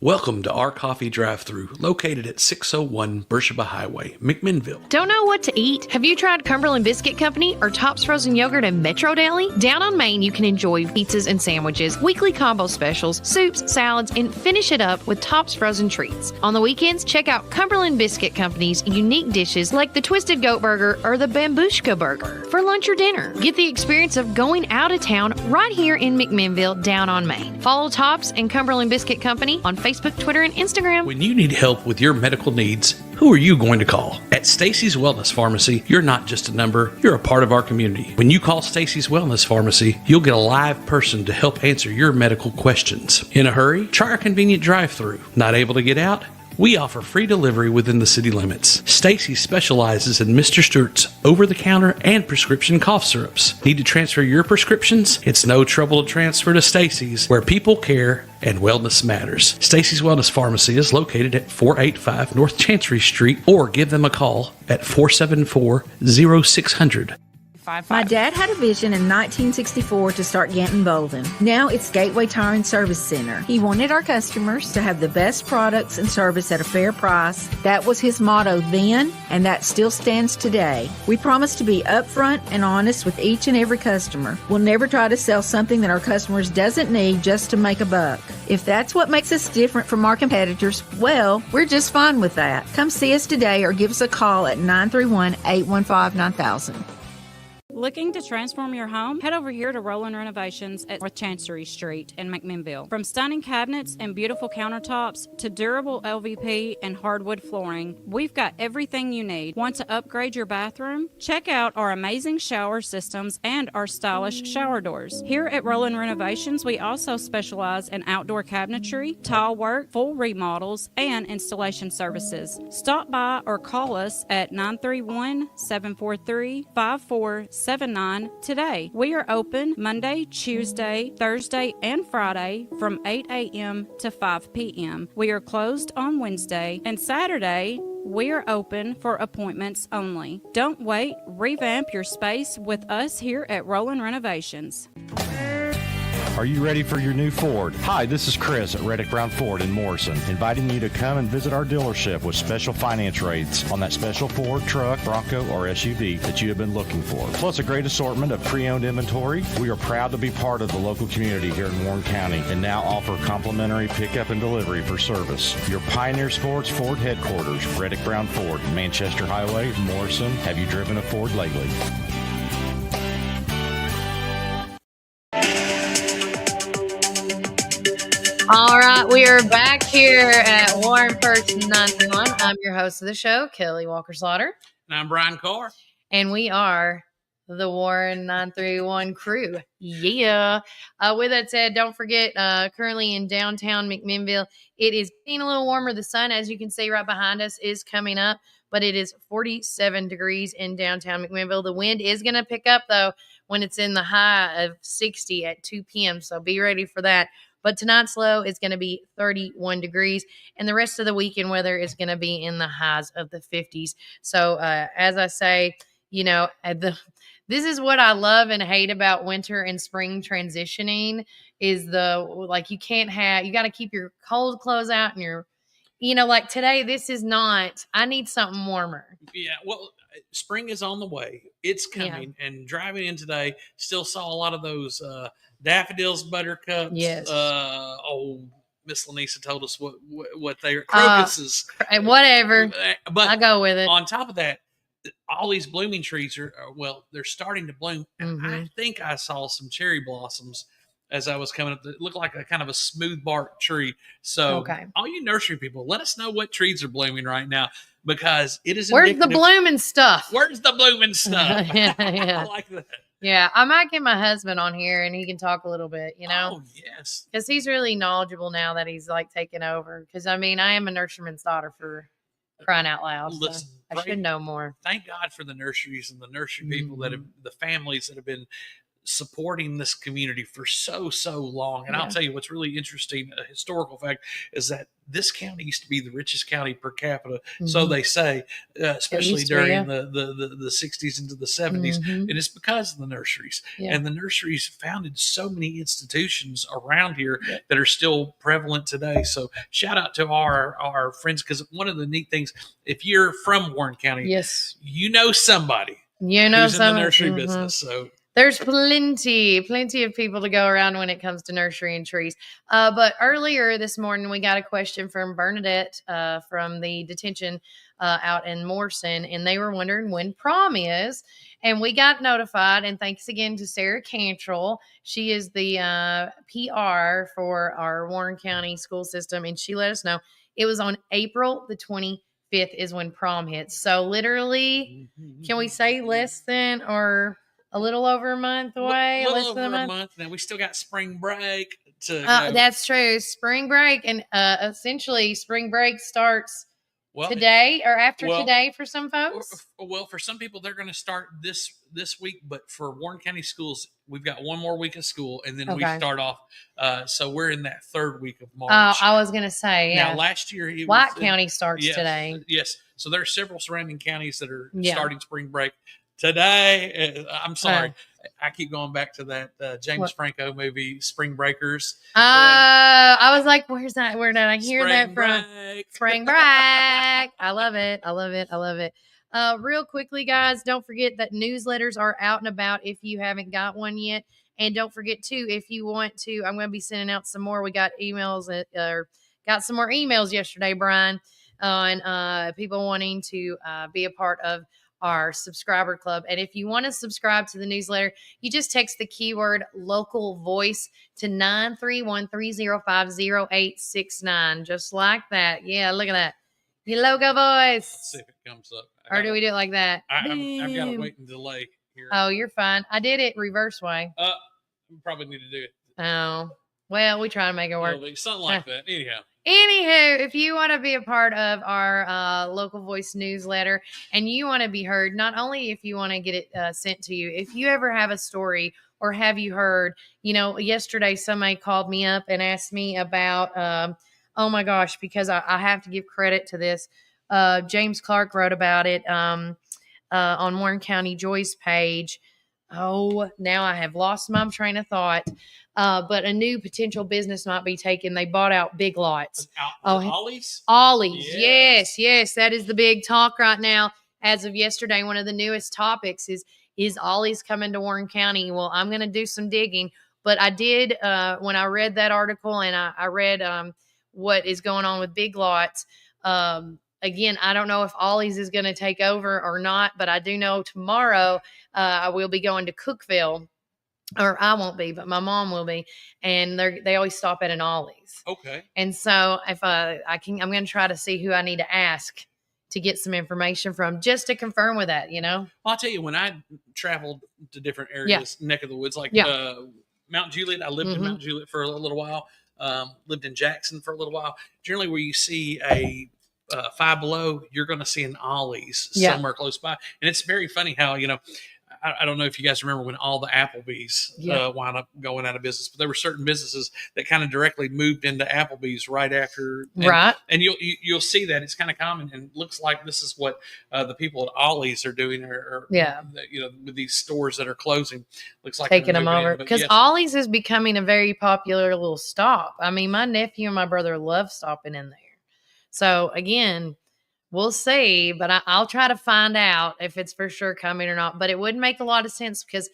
Welcome to our coffee drive-thru, located at 601 Beersheba Highway, McMinnville. Don't know what to eat? Have you tried Cumberland Biscuit Company or Tops Frozen Yogurt and Metro Deli? Down on Main, you can enjoy pizzas and sandwiches, weekly combo specials, soups, salads, and finish it up with Tops Frozen Treats. On the weekends, check out Cumberland Biscuit Company's unique dishes like the Twisted Goat Burger or the Bambushka Burger. For lunch or dinner, get the experience of going out of town right here in McMinnville, down on Main. Follow Tops and Cumberland Biscuit Company on Facebook, Twitter, and Instagram. When you need help with your medical needs, who are you going to call? At Stacy's Wellness Pharmacy, you're not just a number, you're a part of our community. When you call Stacy's Wellness Pharmacy, you'll get a live person to help answer your medical questions. In a hurry? Try our convenient drive-thru. Not able to get out? We offer free delivery within the city limits. Stacy specializes in Mr. Stewart's over-the-counter and prescription cough syrups. Need to transfer your prescriptions? It's no trouble to transfer to Stacy's, where people care and wellness matters. Stacy's Wellness Pharmacy is located at 485 North Chancery Street, or give them a call at 474-0600. 888-555. My dad had a vision in 1964 to start Ganton Bolden. Now it's Gateway Tire and Service Center. He wanted our customers to have the best products and service at a fair price. That was his motto then, and that still stands today. We promise to be upfront and honest with each and every customer. We'll never try to sell something that our customers doesn't need just to make a buck. If that's what makes us different from our competitors, well, we're just fine with that. Come see us today or give us a call at 931-815-9000. Looking to transform your home? Head over here to Roland Renovations at North Chancery Street in McMinnville. From stunning cabinets and beautiful countertops to durable LVP and hardwood flooring, we've got everything you need. Want to upgrade your bathroom? Check out our amazing shower systems and our stylish shower doors. Here at Roland Renovations, we also specialize in outdoor cabinetry, tile work, full remodels, and installation services. Stop by or call us at 931-743-5479 today. We are open Monday, Tuesday, Thursday, and Friday from 8 a.m. to 5 p.m. We are closed on Wednesday, and Saturday we are open for appointments only. Don't wait. Revamp your space with us here at Roland Renovations. Are you ready for your new Ford? Hi, this is Chris at Reddick Brown Ford in Morrison, inviting you to come and visit our dealership with special finance rates on that special Ford truck, Bronco, or SUV that you have been looking for. Plus a great assortment of pre-owned inventory. We are proud to be part of the local community here in Warren County and now offer complimentary pickup and delivery for service. Your Pioneer Sports Ford headquarters, Reddick Brown Ford, Manchester Highway, Morrison. Have you driven a Ford lately? All right, we are back here at Warren First 931. I'm your host of the show, Kelly Walker Slaughter. And I'm Brian Carr. And we are the Warren 931 crew. Yeah. With that said, don't forget, currently in downtown McMinnville, it is getting a little warmer. The sun, as you can see right behind us, is coming up, but it is 47 degrees in downtown McMinnville. The wind is going to pick up, though, when it's in the high of 60 at 2 p.m., so be ready for that. But tonight's low is going to be 31 degrees, and the rest of the weekend weather is going to be in the highs of the 50s. So, as I say, you know, this is what I love and hate about winter and spring transitioning is you got to keep your cold clothes out and your, you know, like today, I need something warmer. Yeah, well, spring is on the way. It's coming, and driving in today, still saw a lot of those daffodils, buttercups. Yes. Miss Lanisa told us what they are. Crocuses. Whatever. But I go with it. On top of that, all these blooming trees they're starting to bloom. And I think I saw some cherry blossoms as I was coming up. It looked like a kind of a smooth bark tree. So all you nursery people, let us know what trees are blooming right now, because it is. Where's the blooming stuff? Where's the blooming stuff? Yeah. I like that. Yeah, I might get my husband on here and he can talk a little bit, you know? Oh, yes. Because he's really knowledgeable now that he's like taken over. Because I mean, I am a nurseryman's daughter for crying out loud. Listen, so I should know more. Thank God for the nurseries and the nursery people that have, the families that have been supporting this community for so long. And I'll tell you what's really interesting, a historical fact, is that this county used to be the richest county per capita. So they say, especially during the 60s into the 70s. And it's because of the nurseries. And the nurseries founded so many institutions around here that are still prevalent today. So shout out to our friends, because one of the neat things, if you're from Warren County, you know somebody who's in the nursery business. So there's plenty of people to go around when it comes to nursery and trees. But earlier this morning, we got a question from Bernadette from the detention out in Morrison, and they were wondering when prom is. And we got notified, and thanks again to Sarah Cantrell. She is the PR for our Warren County school system, and she let us know it was on April the 25th is when prom hits. So literally, can we say less than or a little over a month away? Less than a month. Now we still got spring break to go. That's true. Spring break, and essentially spring break starts today or after today for some folks. Well, for some people, they're going to start this week, but for Warren County schools, we've got one more week of school, and then we start off. So we're in that third week of March. I was going to say, Now, last year, White County starts today. Yes. So there are several surrounding counties that are starting spring break Today, I'm sorry. I keep going back to that James Franco movie, Spring Breakers. I was like, where's that? Where did I hear that from? Break. Spring break. I love it. I love it. I love it. Real quickly, guys, don't forget that newsletters are out and about if you haven't got one yet. And don't forget, too, if you want to, I'm going to be sending out some more. We got emails, got some more emails yesterday, Brian, on people wanting to be a part of our subscriber club. And if you want to subscribe to the newsletter, you just text the keyword local voice to 931-305-0869. Just like that. Yeah, look at that. Your logo voice. Let's see if it comes up. Or do we do it like that? I've got to wait and delay here. Oh, you're fine. I did it reverse way. We probably need to do it. Oh, well, we try to make it work. Something like that. Anywho, if you want to be a part of our local voice newsletter and you want to be heard, not only if you want to get it sent to you, if you ever have a story or have you heard, yesterday somebody called me up and asked me about, oh my gosh, because I have to give credit to this. James Clark wrote about it on Warren County Joy's page. Oh, now I have lost my train of thought. But a new potential business might be taken. They bought out Big Lots. Ollie's? Ollie's, yes. That is the big talk right now. As of yesterday, one of the newest topics is Ollie's coming to Warren County? Well, I'm going to do some digging. But I did, when I read that article and I read what is going on with Big Lots, again, I don't know if Ollie's is going to take over or not, but I do know tomorrow I will be going to Cookeville, or I won't be, but my mom will be, and they always stop at an Ollie's. Okay. And so if I'm going to try to see who I need to ask to get some information from, just to confirm with that, Well, I'll tell you, when I traveled to different areas, neck of the woods, like Mount Juliet, I lived in Mount Juliet for a little while, lived in Jackson for a little while. Generally, where you see a Five Below, you're going to see an Ollie's somewhere close by. And it's very funny how, I don't know if you guys remember when all the Applebee's wound up going out of business, but there were certain businesses that kind of directly moved into Applebee's right after. And you'll see that it's kind of common, and looks like this is what the people at Ollie's are doing, or with these stores that are closing, looks like taking them over, because Ollie's is becoming a very popular little stop. I mean, my nephew and my brother love stopping in there. So again, we'll see, but I'll try to find out if it's for sure coming or not. But it would make a lot of sense because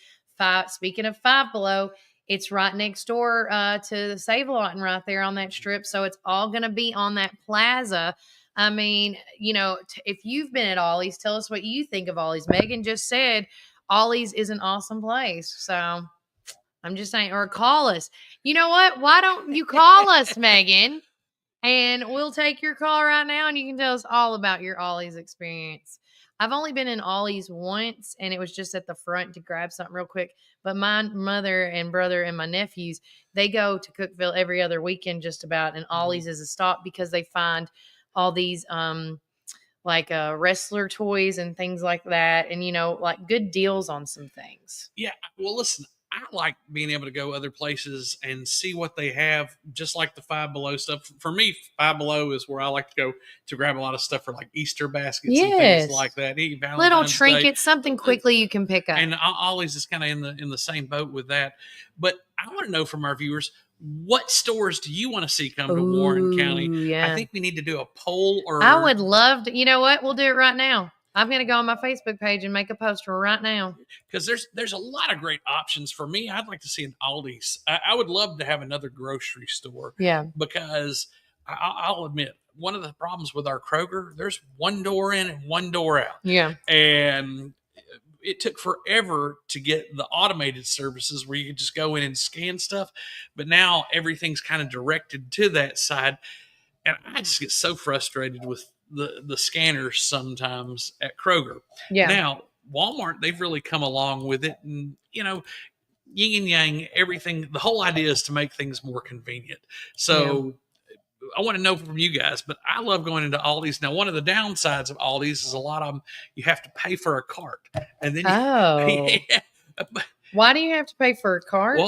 speaking of Five Below, it's right next door to the Save-A-Lot and right there on that strip. So it's all going to be on that plaza. I mean, if you've been at Ollie's, tell us what you think of Ollie's. Megan just said Ollie's is an awesome place. So I'm just saying, or call us. You know what? Why don't you call us, Megan? And we'll take your call right now, and you can tell us all about your Ollie's experience. I've only been in Ollie's once, and it was just at the front to grab something real quick. But my mother and brother and my nephews, they go to Cookeville every other weekend just about, and Ollie's is a stop because they find all these wrestler toys and things like that, and, like good deals on some things. Yeah, well, listen, I like being able to go other places and see what they have, just like the Five Below stuff. For me, Five Below is where I like to go to grab a lot of stuff for like Easter baskets and things like that. Little trinkets, something quickly you can pick up. And Ollie's is kind of in the same boat with that. But I want to know from our viewers, what stores do you want to see come to Warren County? Yeah. I think we need to do a poll. I would love to. You know what? We'll do it right now. I'm going to go on my Facebook page and make a poster right now. Because there's a lot of great options for me. I'd like to see an Aldi's. I would love to have another grocery store. Yeah. Because I'll admit, one of the problems with our Kroger, there's one door in and one door out. Yeah. And it took forever to get the automated services where you could just go in and scan stuff. But now everything's kind of directed to that side. And I just get so frustrated with the scanners sometimes at Kroger. Yeah. Now, Walmart, they've really come along with it. And, yin and yang, everything. The whole idea is to make things more convenient. So I want to know from you guys, but I love going into Aldi's. Now, one of the downsides of Aldi's is a lot of them, you have to pay for a cart. And then Why do you have to pay for a cart?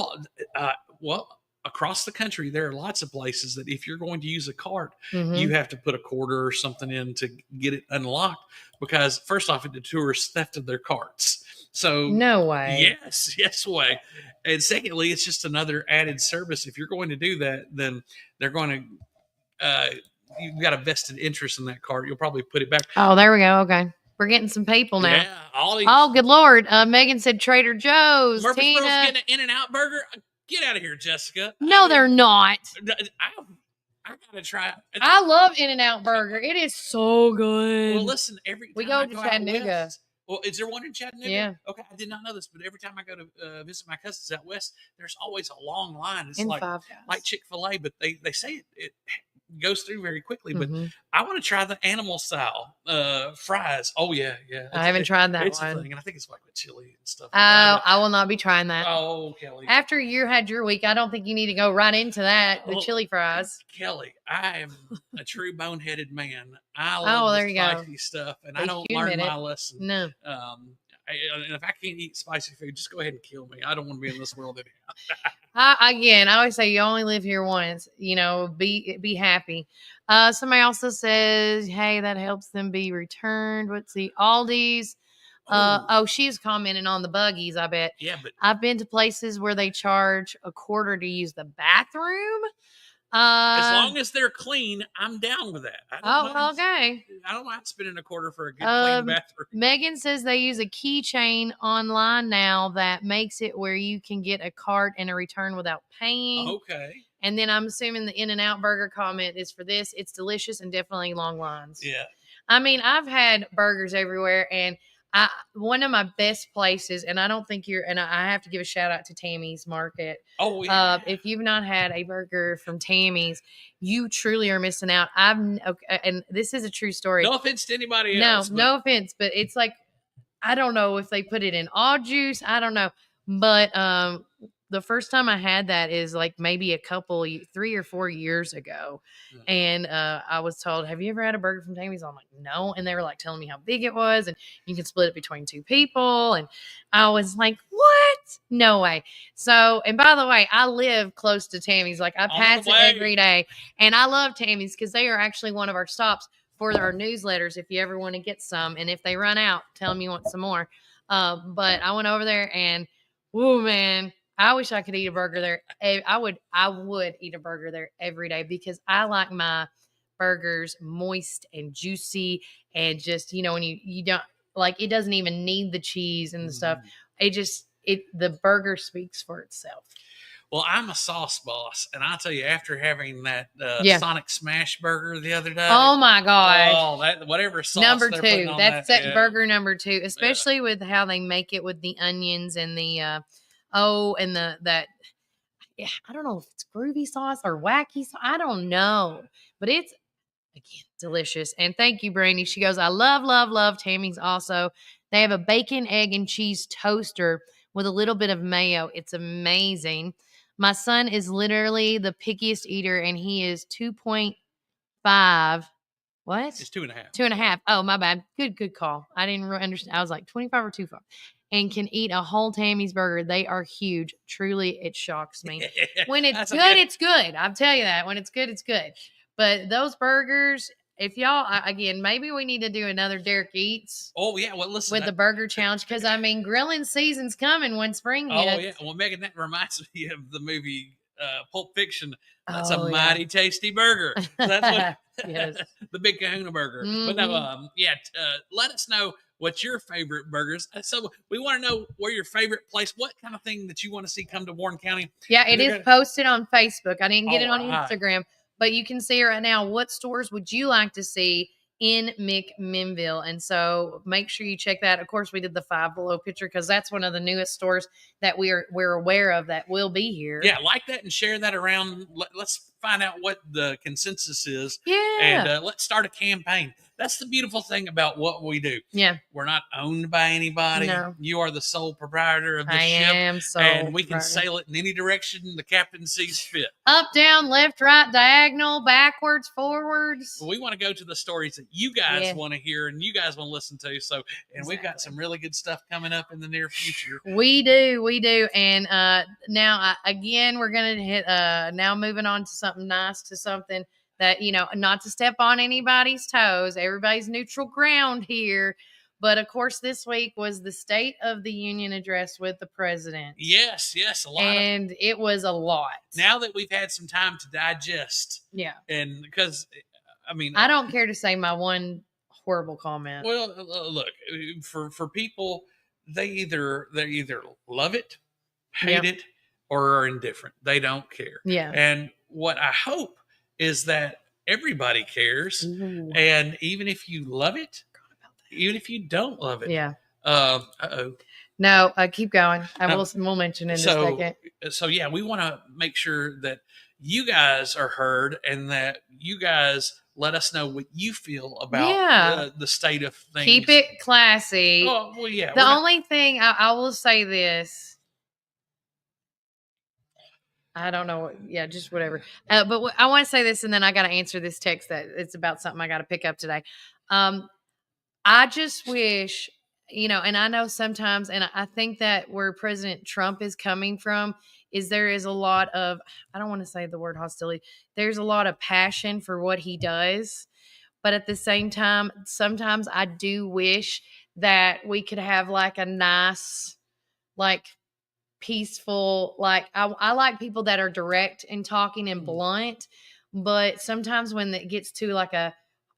Well, across the country, there are lots of places that if you're going to use a cart, you have to put a quarter or something in to get it unlocked, because first off, it deters theft of their carts. So no way. Yes way. And secondly, it's just another added service. If you're going to do that, then they're going to you've got a vested interest in that cart. You'll probably put it back. Oh, there we go. Okay. We're getting some people now. Yeah, all these. Oh, good Lord. Megan said Trader Joe's. Murfreesboro's Tina. getting an In-N-Out burger. Get out of here, Jessica. No, they're not. I gotta try it. I love In-N-Out burger. It is so good. Well, listen, we go to Chattanooga. West, well, is there one in Chattanooga? Yeah. Okay, I did not know this, but every time I go to visit my cousins out west, there's always a long line. It's like Chick-fil-A, but they say it goes through very quickly. But I want to try the animal style fries. Oh yeah. I haven't tried that one. A thing, and I think it's like with chili and stuff. Oh, I will not be trying that. Oh, Kelly. After you had your week, I don't think you need to go right into that. The chili fries. Kelly, I am a true boneheaded man. I love the spicy stuff, and I don't learn my lesson. No. And if I can't eat spicy food, just go ahead and kill me. I don't want to be in this world anyhow. I always say you only live here once. Be happy. Somebody also says, hey, that helps them be returned. What's the Aldi's? She's commenting on the buggies, I bet. Yeah, but I've been to places where they charge $0.25 to use the bathroom. As long as they're clean, I'm down with that. Okay. I don't mind spending $0.25 for a good clean bathroom. Megan says they use a keychain online now that makes it where you can get a cart and a return without paying. Okay. And then I'm assuming the In-N-Out burger comment is for this. It's delicious and definitely long lines. Yeah. I mean, I've had burgers everywhere, and one of my best places, and I don't think I have to give a shout out to Tammy's Market. Oh, yeah. If you've not had a burger from Tammy's, you truly are missing out. And this is a true story. No offense to anybody else. No offense, but it's like, I don't know if they put it in all juice. I don't know. But the first time I had that is like maybe 3 or 4 years ago. And I was told, have you ever had a burger from Tammy's? I'm like, no. And they were like telling me how big it was and you can split it between 2 people. And I was like, what? No way. So, and by the way, I live close to Tammy's. Like I pass it every day. And I love Tammy's because they are actually one of our stops for our newsletters if you ever want to get some. And if they run out, tell them you want some more. But I went over there and, whoa, man. I wish I could eat a burger there. I would eat a burger there every day because I like my burgers moist and juicy and just, when you don't like, it doesn't even need the cheese and the stuff. The burger speaks for itself. Well, I'm a sauce boss, and I'll tell you, after having that Sonic Smash burger the other day. Oh my gosh. Oh, that whatever sauce number they're 2. putting on That's that burger number 2, especially with how they make it with the onions and the and I don't know if it's groovy sauce or wacky sauce. I don't know. But it's, again, delicious. And thank you, Brandy. She goes, I love Tammy's also. They have a bacon, egg, and cheese toaster with a little bit of mayo. It's amazing. My son is literally the pickiest eater, and he is 2.5. What? It's 2.5. 2.5. Oh, my bad. Good call. I didn't really understand. I was like 25 or 2.5. And can eat a whole Tammy's burger. They are huge. Truly, it shocks me. When it's good, it's good. I'll tell you that. When it's good, it's good. But those burgers, if y'all, again, maybe we need to do another Derek Eats. Oh, yeah. Well, listen. With the burger challenge. Because, grilling season's coming when spring hits. Oh, yeah. Well, Megan, that reminds me of the movie Pulp Fiction. That's a mighty tasty burger. That's what yes. The Big Kahuna Burger. Mm-hmm. But no, let us know what's your favorite burgers. So we want to know where your favorite place, what kind of thing that you want to see come to Warren County. Yeah, it is posted on Facebook. I didn't get it on Instagram, but you can see it right now. What stores would you like to see in McMinnville? And so make sure you check that. Of course, we did the Five Below picture because that's one of the newest stores that we're aware of that will be here. Yeah, like that and share that around. Let's find out what the consensus is. Yeah. And let's start a campaign. That's the beautiful thing about what we do. Yeah. We're not owned by anybody. No. You are the sole proprietor of the ship. I am sole And we can proprietor. sail it in any direction the captain sees fit. Up, down, left, right, diagonal, backwards, forwards. We want to go to the stories that you guys want to hear and you guys want to listen to. So, and we've got some really good stuff coming up in the near future. We do. And now, again, we're going to hit, now moving on to something nice, to something that, not to step on anybody's toes. Everybody's neutral ground here. But of course, this week was the State of the Union address with the president. Yes, a lot. And it was a lot. Now that we've had some time to digest. Yeah. And because, I don't care to say my one horrible comment. Well, look, for people, they either love it, hate it, or are indifferent. They don't care. Yeah. And what I hope is that everybody cares. Ooh. And even if you love it, even if you don't love it. Yeah. Uh-oh. No, keep going. We'll mention in a second. So yeah, we want to make sure that you guys are heard and that you guys let us know what you feel about the state of things. Keep it classy. Oh, well, yeah. The only thing I will say this. I don't know. Yeah, just whatever. But I want to say this, and then I got to answer this text that it's about something I got to pick up today. I just wish, and I know sometimes, and I think that where President Trump is coming from is there is a lot of, I don't want to say the word hostility. There's a lot of passion for what he does. But at the same time, sometimes I do wish that we could have like a nice, like peaceful, like I like people that are direct and talking and blunt. But sometimes when it gets to like a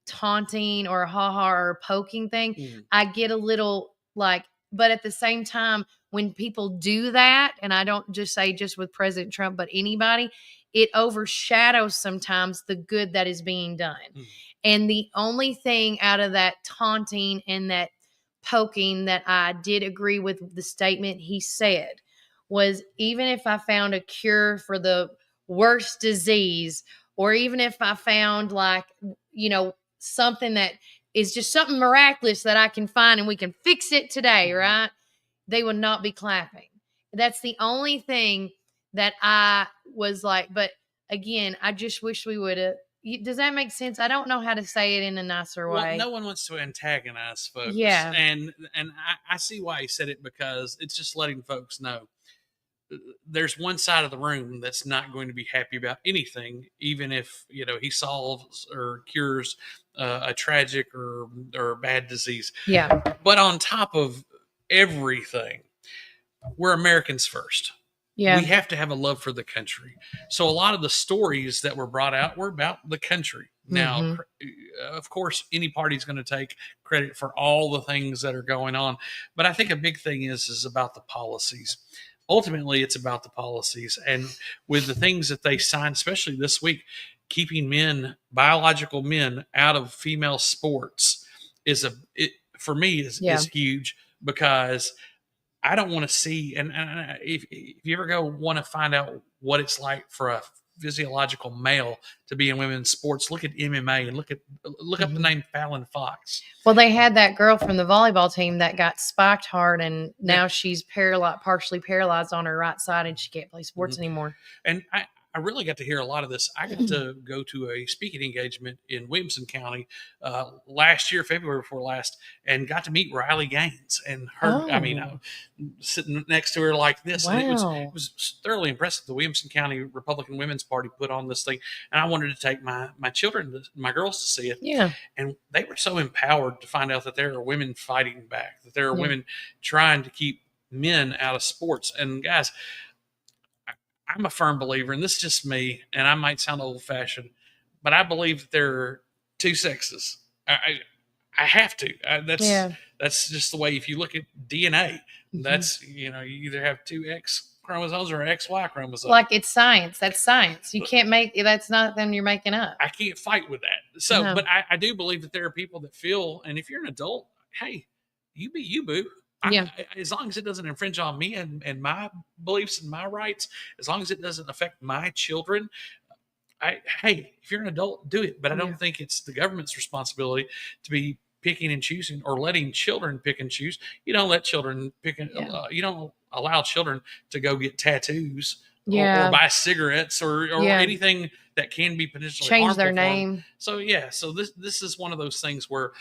taunting or a ha-ha or a poking thing, I get a little like, but at the same time, when people do that, and I don't just say just with President Trump, but anybody, it overshadows sometimes the good that is being done. And the only thing out of that taunting and that poking that I did agree with the statement he said was, even if I found a cure for the worst disease, or even if I found like, something that is just something miraculous that I can find and we can fix it today, right? They would not be clapping. That's the only thing that I was like, but again, I just wish we would have. Does that make sense? I don't know how to say it in a nicer way. Well, no one wants to antagonize folks. Yeah. And I see why he said it, because it's just letting folks know there's one side of the room that's not going to be happy about anything, even if, he solves or cures a tragic or bad disease. Yeah. But on top of everything, we're Americans first. Yeah. We have to have a love for the country. So a lot of the stories that were brought out were about the country. Now, of course, any party's going to take credit for all the things that are going on. But I think a big thing is about the policies. Ultimately, it's about the policies. And with the things that they signed, especially this week, keeping biological men out of female sports for me is huge, because I don't want to see, and if you ever want to find out what it's like for a physiological male to be in women's sports, look at MMA and look up the name Fallon Fox. Well, they had that girl from the volleyball team that got spiked hard, and now she's partially paralyzed on her right side, and she can't play sports anymore. And I really got to hear a lot of this. I got to go to a speaking engagement in Williamson County last year, February before last, and got to meet Riley Gaines and her. I mean, sitting next to her like this. Wow. And it was thoroughly impressive. The Williamson County Republican Women's Party put on this thing, and I wanted to take my children, my girls, to see it. Yeah. And they were so empowered to find out that there are women fighting back, that there are women trying to keep men out of sports. And guys, I'm a firm believer, and this is just me, and I might sound old-fashioned, but I believe that there are two sexes. I have to. That's just the way. If you look at DNA, that's you either have two X chromosomes or an XY chromosome. Like, it's science. That's science. You can't that's not them you're making up. I can't fight with that. So, but I do believe that there are people that feel, and if you're an adult, hey, you be you, boo. As long as it doesn't infringe on me and my beliefs and my rights, as long as it doesn't affect my children, hey, if you're an adult, do it. But I don't think it's the government's responsibility to be picking and choosing or letting children pick and choose. You don't let children pick and you don't allow children to go get tattoos or buy cigarettes or anything that can be potentially change harmful their name. So so this is one of those things where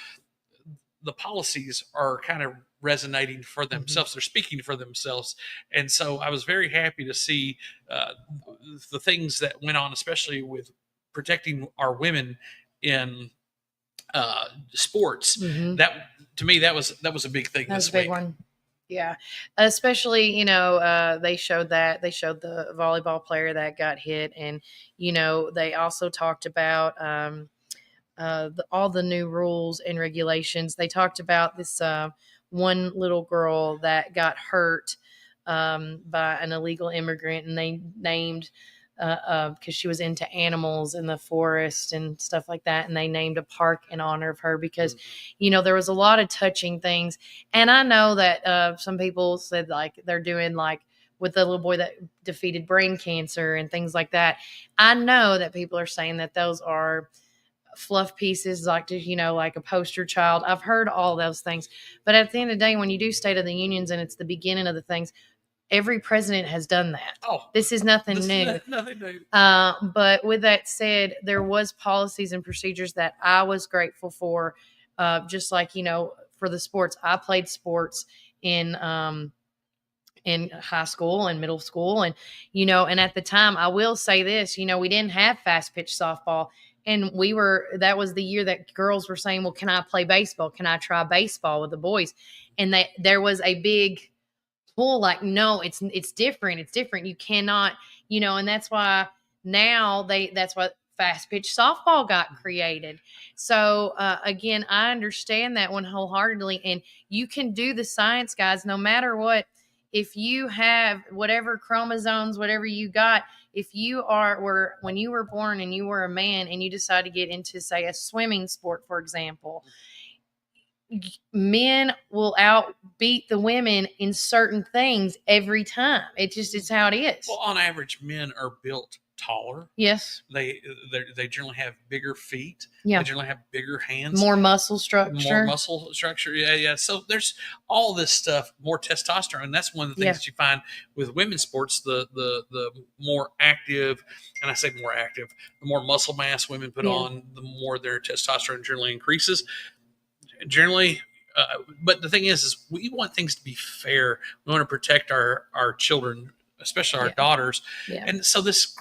the policies are kind of resonating for themselves. They're speaking for themselves. And so I was very happy to see the things that went on, especially with protecting our women in sports. That to me that was a big thing. That was this a big week. one. Yeah, especially they showed the volleyball player that got hit, and they also talked about all the new rules and regulations. They talked about this one little girl that got hurt by an illegal immigrant, and they named because she was into animals in the forest and stuff like that, and they named a park in honor of her because there was a lot of touching things. And I know that some people said like they're doing like with the little boy that defeated brain cancer and things like that. I know that people are saying that those are fluff pieces, like like a poster child. I've heard all those things, but at the end of the day, when you do State of the Unions and it's the beginning of the things, every president has done that. This is nothing new. Nothing new. But with that said, there was policies and procedures that I was grateful for. Just like for the sports, I played sports in high school and middle school, and and at the time, I will say this: we didn't have fast pitch softball. And that was the year that girls were saying, well, can I play baseball? Can I try baseball with the boys? And there was a big pull like, no, it's different. It's different. You cannot, and that's why that's why fast pitch softball got created. So again, I understand that one wholeheartedly. And you can do the science, guys, no matter what. If you have whatever chromosomes, whatever you got, if you when you were born and you were a man and you decide to get into, say, a swimming sport, for example, men will outbeat the women in certain things every time. It's how it is. Well, on average, men are built taller. Yes. They generally have bigger feet. Yeah. They generally have bigger hands. More muscle structure. Yeah. So there's all this stuff, more testosterone. That's one of the things that you find with women's sports, the more active, and I say more active, the more muscle mass women put on, the more their testosterone generally increases. Generally, but the thing is we want things to be fair. We want to protect our children, especially our daughters. Yeah. And so this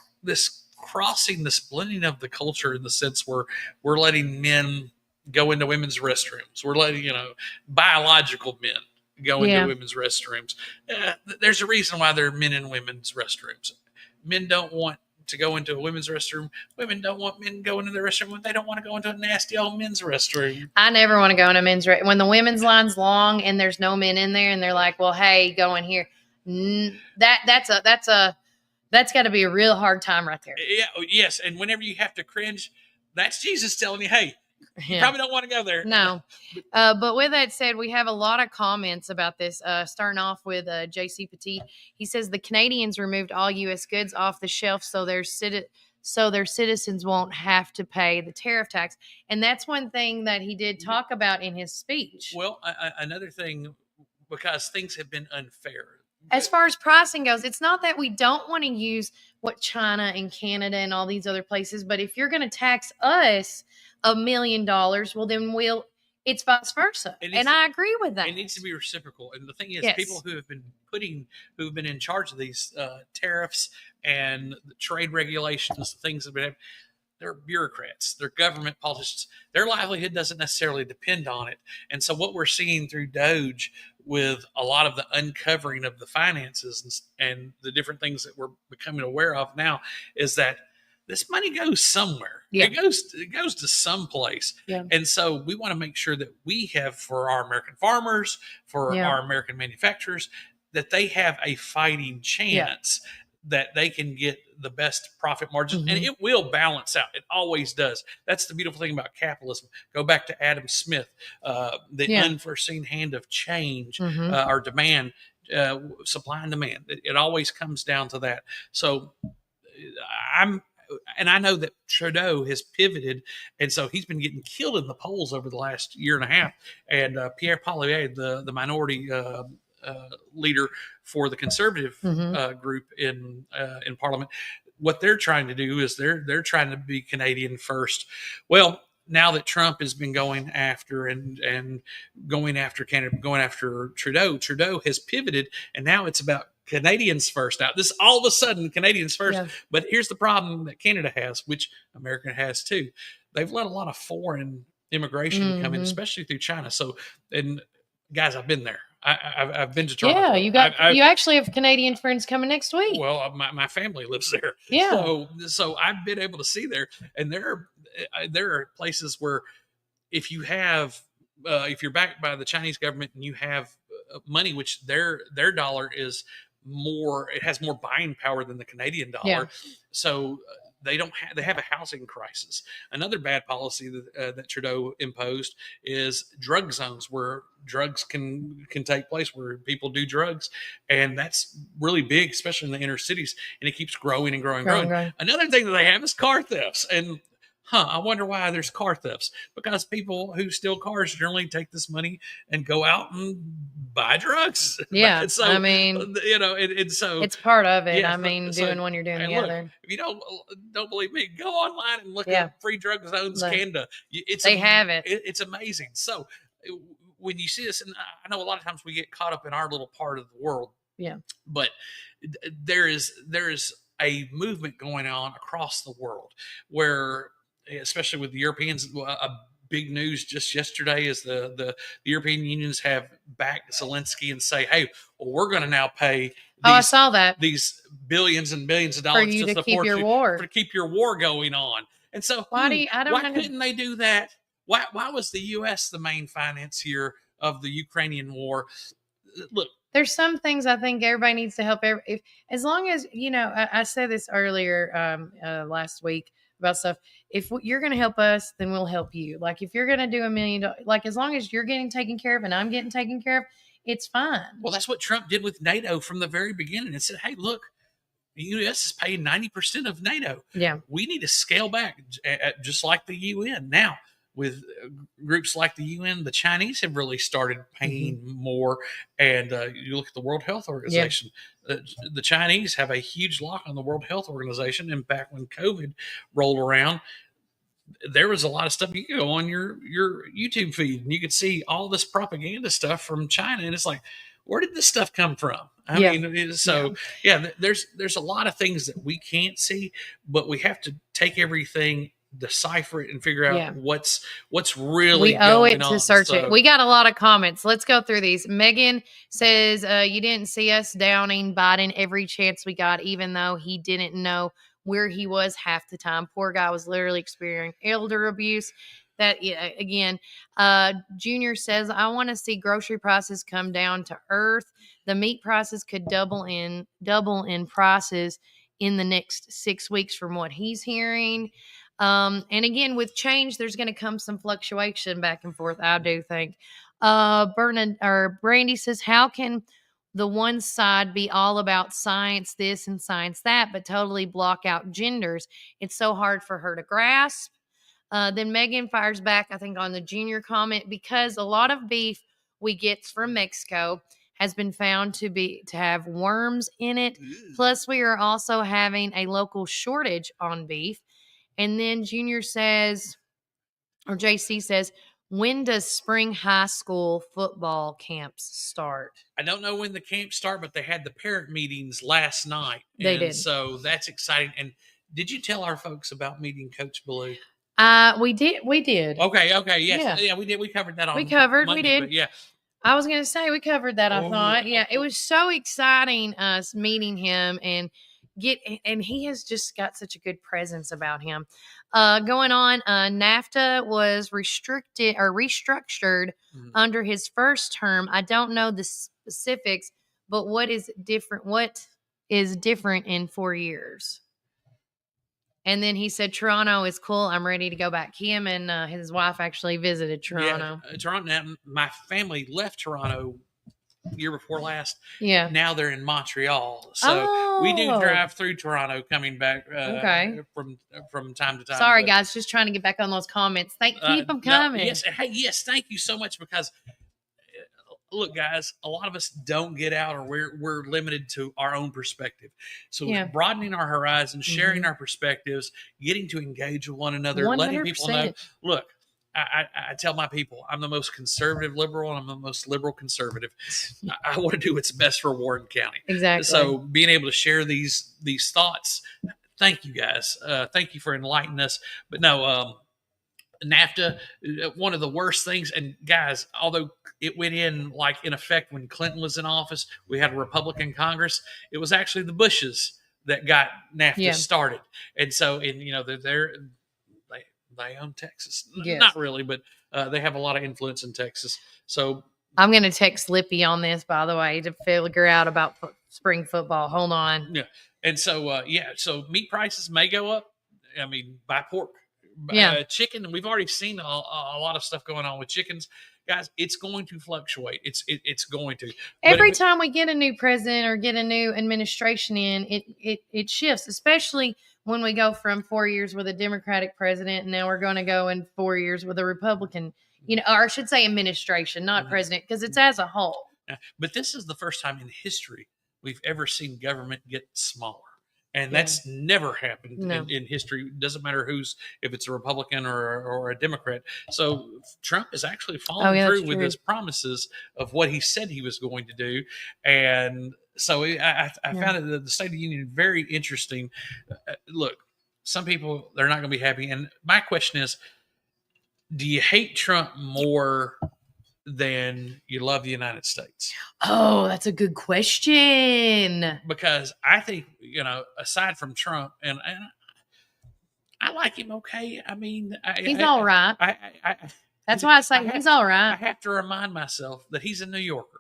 crossing, this blending of the culture in the sense where we're letting men go into women's restrooms. We're letting, biological men go into women's restrooms. There's a reason why there are men in women's restrooms. Men don't want to go into a women's restroom. Women don't want men going into the restroom when they don't want to go into a nasty old men's restroom. I never want to go in a men's restroom. When the women's line's long and there's no men in there and they're like, well, hey, go in here. That's got to be a real hard time right there. Yeah. Yes. And whenever you have to cringe, that's Jesus telling you, hey, you probably don't want to go there. No. But with that said, we have a lot of comments about this, starting off with J.C. Petit. He says the Canadians removed all U.S. goods off the shelf so their citizens won't have to pay the tariff tax. And that's one thing that he did talk about in his speech. Well, another thing, because things have been unfair. As far as pricing goes, it's not that we don't want to use what China and Canada and all these other places, but if you're going to tax us $1 million, well, then it's vice versa. And I agree with that. It needs to be reciprocal. And the thing is, people who have been in charge of these tariffs and the trade regulations, things that have been, they're bureaucrats, they're government politicians. Their livelihood doesn't necessarily depend on it. And so what we're seeing through Doge with a lot of the uncovering of the finances and the different things that we're becoming aware of now is that this money goes somewhere. Yeah. It goes to some place. Yeah. And so we want to make sure that we have, for our American farmers, for our American manufacturers, that they have a fighting chance that they can get the best profit margins. And it will balance out. It always does. That's the beautiful thing about capitalism. Go back to Adam Smith, the unforeseen hand of change or demand, supply and demand. It always comes down to that. So I know that Trudeau has pivoted, and so he's been getting killed in the polls over the last year and a half. And Pierre Poilievre, the minority leader for the conservative group in Parliament, what they're trying to do is they're trying to be Canadian first. Well, now that Trump has been going after and going after Canada, going after Trudeau has pivoted, and now it's about Canadians first. Now, this all of a sudden Canadians first. Yeah. But here's the problem that Canada has, which America has too. They've let a lot of foreign immigration to come in, especially through China. So, and guys, I've been there. I've been to Toronto. Yeah, you actually have Canadian friends coming next week. Well, my family lives there. Yeah. So I've been able to see there, and there are places where if you have if you're backed by the Chinese government and you have money, which their dollar is more, it has more buying power than the Canadian dollar. Yeah. So they have a housing crisis. Another bad policy that Trudeau imposed is drug zones where drugs can take place, where people do drugs, and that's really big, especially in the inner cities. And it keeps growing and growing. Another thing that they have is car thefts, and I wonder why there's car thefts. Because people who steal cars generally take this money and go out and buy drugs. Yeah, so, I mean, so it's part of it. Yeah, I mean, doing when you're doing the other. Look, if you don't believe me, go online and look up free drug zones Canada. They have it. It's amazing. So when you see this, and I know a lot of times we get caught up in our little part of the world. Yeah, but there is a movement going on across the world where, especially with the Europeans, a big news just yesterday is the European unions have backed Zelensky and say, hey, well, we're going to now pay I saw that. These billions and billions of dollars for you to keep your war. To keep your war going on. And so why couldn't they do that? Why was the U.S. the main financier of the Ukrainian war? Look, there's some things I think everybody needs to help. As long as, I said this earlier last week about stuff. If you're going to help us, then we'll help you. Like if you're going to do $1 million, like as long as you're getting taken care of and I'm getting taken care of, it's fine. Well, that's what Trump did with NATO from the very beginning and said, hey, look, the U.S. is paying 90% of NATO. Yeah. We need to scale back just like the UN. Now, with groups like the UN, the Chinese have really started paying more. And you look at the World Health Organization, the Chinese have a huge lock on the World Health Organization. And back when COVID rolled around, there was a lot of stuff. You could go on your YouTube feed and you could see all this propaganda stuff from China. And it's like, where did this stuff come from? I mean, so there's a lot of things that we can't see, but we have to take everything, decipher it, and figure out what's really going on. We owe it to search it. We got a lot of comments. Let's go through these. Megan says, you didn't see us downing Biden every chance we got, even though he didn't know where he was half the time. Poor guy was literally experiencing elder abuse. That again, Junior says, I want to see grocery prices come down to earth. The meat prices could double in prices in the next 6 weeks from what he's hearing. And again, with change, there's going to come some fluctuation back and forth, I do think. Brandy says, how can the one side be all about science this and science that, but totally block out genders? It's so hard for her to grasp. Then Megan fires back, I think, on the Junior comment, because a lot of beef we get from Mexico has been found to have worms in it. Plus, we are also having a local shortage on beef. And then Junior says, or JC says, when does spring high school football camps start? I don't know when the camps start, but they had the parent meetings last night. They did. So that's exciting. And did you tell our folks about meeting Coach Ballou? We did. Okay. Yes. Yeah, we did. We covered that on Monday, we did. Yeah. I was going to say we covered that, I thought. Yeah, it was so exciting us meeting him and he has just got such a good presence about him. Going on, NAFTA was restructured under his first term. I don't know the specifics, but what is different in 4 years? And then he said, Toronto is cool. I'm ready to go back. Him and his wife actually visited Toronto. Yeah, Toronto. Now, my family left Toronto year before last. Yeah. Now they're in Montreal. So we do drive through Toronto coming back from time to time. Sorry, guys. Just trying to get back on those comments. Keep them coming. Yes. Thank you so much, because look, guys, a lot of us don't get out, or we're limited to our own perspective. So broadening our horizons, sharing our perspectives, getting to engage with one another, 100%. Letting people know, look, I tell my people, I'm the most conservative liberal, and I'm the most liberal conservative. I want to do what's best for Warren County. Exactly. So being able to share these thoughts, thank you guys. Thank you for enlightening us. But no, NAFTA, one of the worst things. And guys, although it went in effect when Clinton was in office, we had a Republican Congress. It was actually the Bushes that got NAFTA started. And so, they own Texas. Yes. Not really, but they have a lot of influence in Texas. So I'm going to text Lippy on this, by the way, to figure out about spring football. Hold on. Yeah. And so, so meat prices may go up. I mean, buy pork. Chicken. We've already seen a lot of stuff going on with chickens. Guys, it's going to fluctuate. It's going to. Every time we get a new president or get a new administration in, it shifts, especially when we go from 4 years with a Democratic president and now we're going to go in 4 years with a Republican, or I should say administration, not president, because it's as a whole. But this is the first time in history we've ever seen government get smaller. And that's never happened in history. It doesn't matter if it's a Republican or a Democrat. So Trump is actually following through with his promises of what he said he was going to do. And so I found the State of the Union very interesting. Look, some people, they're not going to be happy. And my question is, do you hate Trump more than you love the United States? Oh, that's a good question. Because I think, aside from Trump, and I like him okay. I mean, he's all right. That's why I say he's all right. I have to remind myself that he's a New Yorker.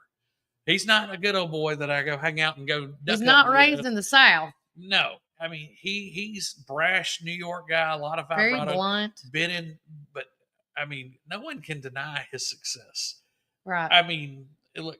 He's not a good old boy that I go hang out and go. He's not raised in the South. No. I mean, he's brash New York guy, a lot of very blunt. Been in, but I mean, no one can deny his success. Right. I mean, look,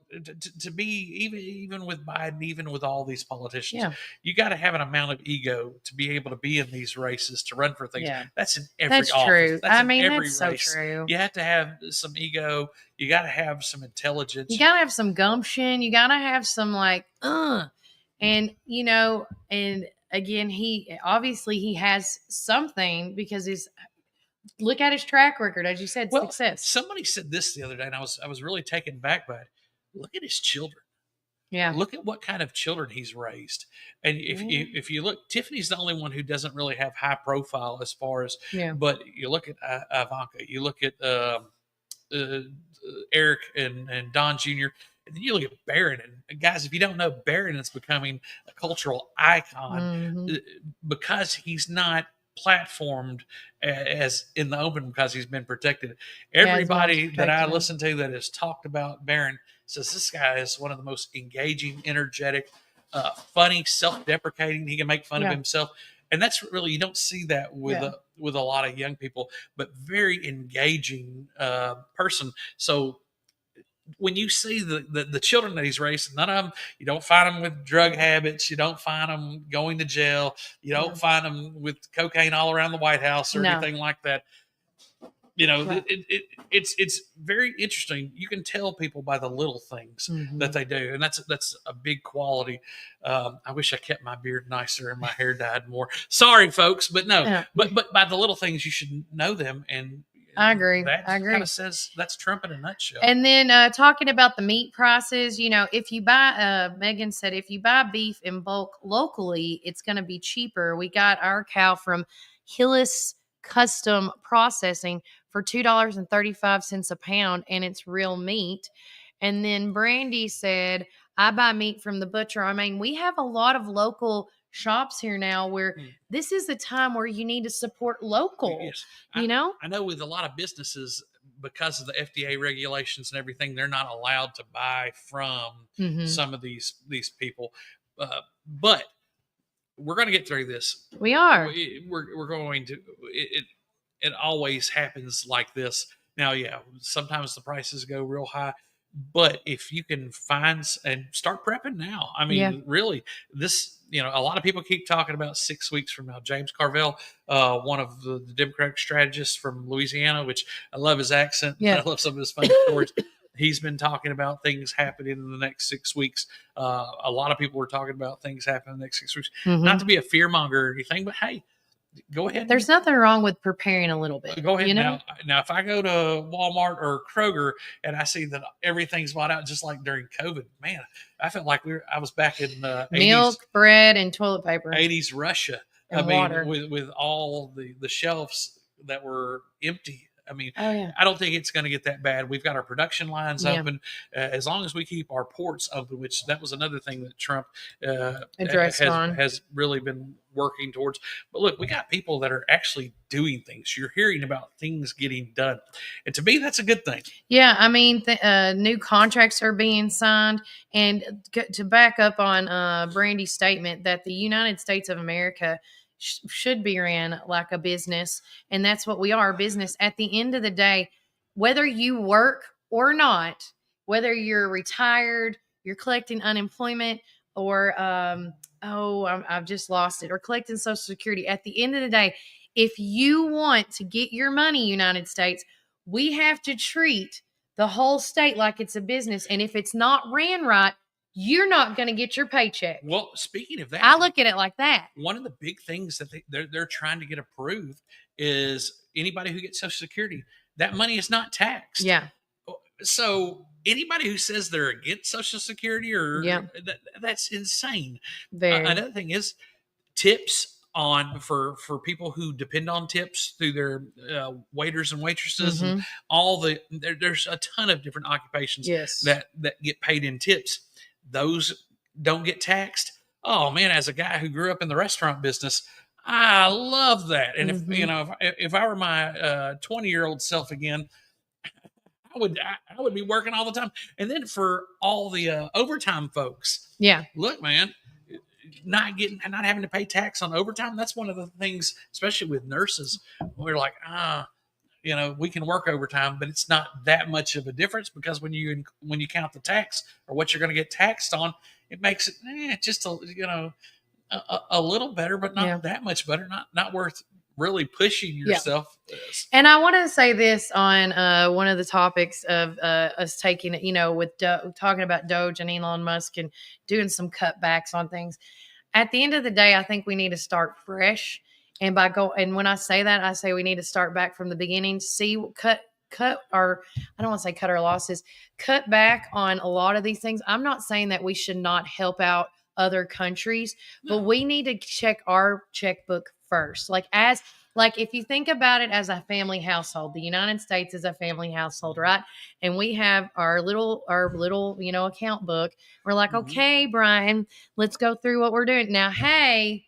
to be even with Biden, even with all these politicians, you got to have an amount of ego to be able to be in these races, to run for things. Yeah. That's in every office. True. That's that's so true. You have to have some ego. You got to have some intelligence. You got to have some gumption. You got to have some and and again, he has something because look at his track record, as you said, success. Somebody said this the other day, and I was really taken back by it. Look at his children. Yeah. Look at what kind of children he's raised. And if you look, Tiffany's the only one who doesn't really have high profile as far as. But you look at Ivanka, you look at Eric and Don Jr., and then you look at Barron. And guys, if you don't know, Barron is becoming a cultural icon because he's not platformed as in the open because he's been protected. Everybody that I listen to that has talked about Barron says this guy is one of the most engaging, energetic, funny, self-deprecating. He can make fun of himself. And that's really, you don't see that with a lot of young people, but very engaging person. So when you see the children that he's raised, none of them, you don't find them with drug habits. You don't find them going to jail. You don't find them with cocaine all around the White House or anything like that. It's very interesting. You can tell people by the little things that they do. And that's a big quality. I wish I kept my beard nicer and my hair dyed more. Sorry, folks, but no. Yeah. But by the little things, you should know them. And I agree. That kind of says that's Trump in a nutshell. And then talking about the meat prices, if you buy, Megan said, if you buy beef in bulk locally, it's going to be cheaper. We got our cow from Hillis Custom Processing for $2.35 a pound, and it's real meat. And then Brandy said, I buy meat from the butcher. I mean, we have a lot of local shops here now where this is the time where you need to support local. Yes. I know with a lot of businesses, because of the FDA regulations and everything, they're not allowed to buy from some of these people. But we're going to get through this. We are. We're going to. It always happens like this. Now, sometimes the prices go real high. But if you can find and start prepping now, I mean, really, this, a lot of people keep talking about 6 weeks from now. James Carville, one of the Democratic strategists from Louisiana, which I love his accent. I love some of his funny stories. He's been talking about things happening in the next 6 weeks. A lot of people are talking about things happening in the next 6 weeks. Not to be a fearmonger or anything, but hey, go ahead. There's nothing wrong with preparing a little bit. Go ahead. Now, if I go to Walmart or Kroger and I see that everything's bought out just like during COVID, man, I felt like I was back in milk, 80s, bread, and toilet paper. 80s Russia. And water. With all the shelves that were empty I mean, yeah. I don't think it's going to get that bad. We've got our production lines open. As long as we keep our ports open, which that was another thing that Trump has really been working towards. But look, we got people that are actually doing things. You're hearing about things getting done. And to me, that's a good thing. Yeah, I mean, new contracts are being signed. And to back up on Brandy's statement that the United States of America should be ran like a business, and that's what we are, a business. At the end of the day, whether you work or not, whether you're retired, you're collecting unemployment, or I've just lost it, or collecting Social Security. At the end of the day, if you want to get your money, United States, we have to treat the whole state like it's a business. And if it's not ran right, you're not going to get your paycheck. Well, speaking of that, I look at it like that. One of the big things that they're trying to get approved is anybody who gets Social Security, that money is not taxed. Yeah. So anybody who says they're against Social Security that's insane. Another thing is tips for people who depend on tips through their waiters and waitresses and there's a ton of different occupations that get paid in tips. Those don't get taxed. Oh man, as a guy who grew up in the restaurant business, I love that. And if I were my 20-year-old self again, I would be working all the time. And then for all the overtime folks, look, man, not having to pay tax on overtime. That's one of the things, especially with nurses, we're like, we can work overtime, but it's not that much of a difference because when you count the tax or what you're going to get taxed on, it makes it just a little better, but not that much better. Not worth really pushing yourself. And I want to say this on one of the topics of us taking it, with talking about Doge and Elon Musk and doing some cutbacks on things. At the end of the day, I think we need to start fresh. And and when I say that, I say we need to start back from the beginning, cut our, I don't want to say cut our losses, cut back on a lot of these things. I'm not saying that we should not help out other countries, but we need to check our checkbook first. Like if you think about it as a family household, the United States is a family household, right? And we have our little, account book. We're like, okay, Brian, let's go through what we're doing. Now, hey,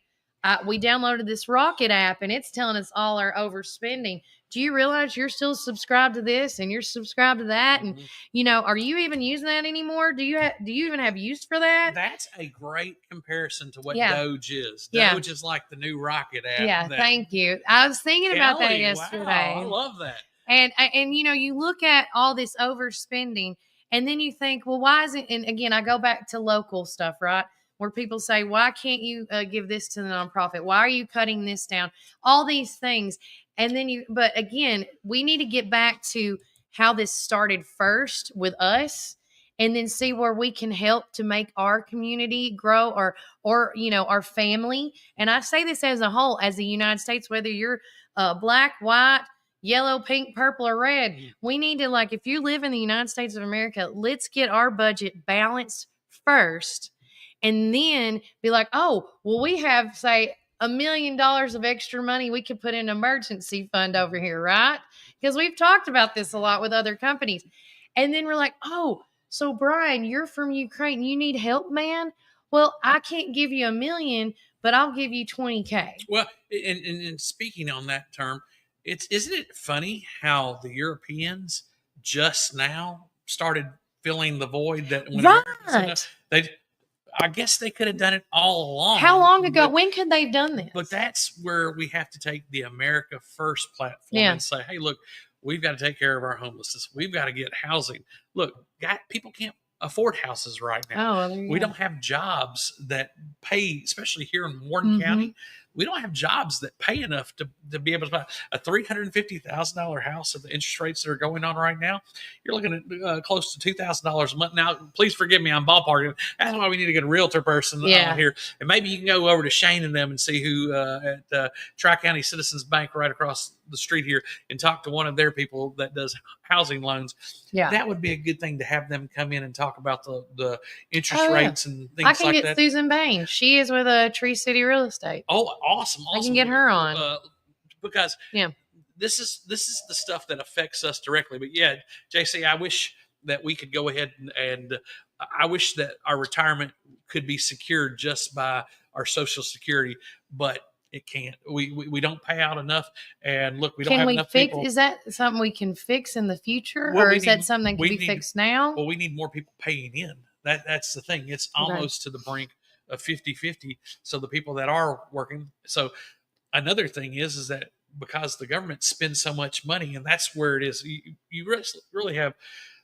we downloaded this Rocket app and it's telling us all our overspending. Do you realize you're still subscribed to this and you're subscribed to that? And, are you even using that anymore? Do you even have use for that? That's a great comparison to what Doge is. Doge is like the new Rocket app. Yeah, thank you. I was thinking about that yesterday. Wow, I love that. And you look at all this overspending and then you think, well, why is it? And again, I go back to local stuff, right? Where people say, why can't you give this to the nonprofit? Why are you cutting this down? All these things. And then but again, we need to get back to how this started first with us and then see where we can help to make our community grow or our family. And I say this as a whole, as the United States, whether you're black, white, yellow, pink, purple, or red, we need to, if you live in the United States of America, let's get our budget balanced first. And then be like, oh, well, we have, say, $1 million of extra money we could put in an emergency fund over here, right? Because we've talked about this a lot with other companies. And then we're like, oh, so Brian, you're from Ukraine. You need help, man? Well, I can't give you $1 million, but I'll give you $20K. Well, and speaking on that term, isn't it funny how the Europeans just now started filling the void that when I guess they could have done it all along. How long ago? When could they have done this? But that's where we have to take the America First platform and say, hey, look, we've got to take care of our homelessness. We've got to get housing. Look, people can't afford houses right now. We don't have jobs that pay, especially here in Warren County. We don't have jobs that pay enough to be able to buy a $350,000 house at the interest rates that are going on right now. You're looking at close to $2,000 a month. Now, please forgive me, I'm ballparking. That's why we need to get a realtor person on here. And maybe you can go over to Shane and them and see who at Tri-County Citizens Bank right across the street here and talk to one of their people that does housing loans. Yeah, that would be a good thing to have them come in and talk about the interest rates and things like that. I can get Susan Bain. She is with Tree City Real Estate. Oh, awesome. I can get her on because this is the stuff that affects us directly. But yeah, JC, I wish that we could go ahead and I wish that our retirement could be secured just by our Social Security, but it can't. We don't pay out enough, and look, we don't have enough people. Is that something we can fix in the future, or is that something that can be fixed now? Well, we need more people paying in. That's the thing. It's almost to the brink of 50-50. So the people that are working. So another thing is that because the government spends so much money, and that's where it is. You really have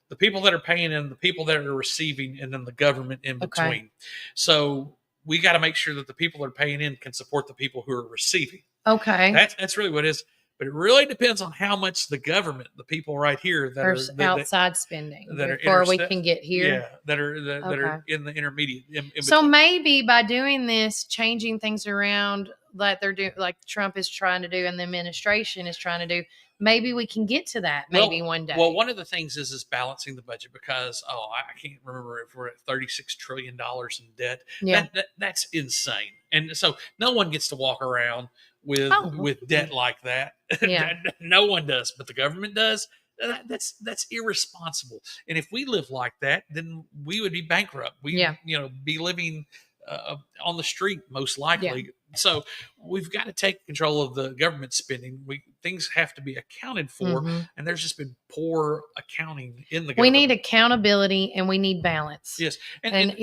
the people that are paying and the people that are receiving, and then the government in between. Okay. So we got to make sure that the people that are paying in can support the people who are receiving. Okay. That's really what it is. But it really depends on how much the government, the people right here that are outside spending before we can get here. Yeah, that are in the intermediate. So maybe by doing this, changing things around like they're doing, like Trump is trying to do and the administration is trying to do, maybe we can get to that one day. Well, one of the things is balancing the budget because, I can't remember if we're at $36 trillion in debt. Yeah. That's insane. And so no one gets to walk around with debt like that. Yeah. No one does, but the government does. That's irresponsible. And if we live like that, then we would be bankrupt. We be living on the street most likely. Yeah. So we've got to take control of the government spending. Things have to be accounted for, and there's just been poor accounting in the government. We need accountability and we need balance. Yes, and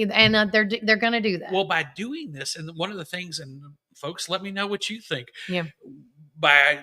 they're going to do that. Well, by doing this, and one of the things, and folks, let me know what you think. Yeah. By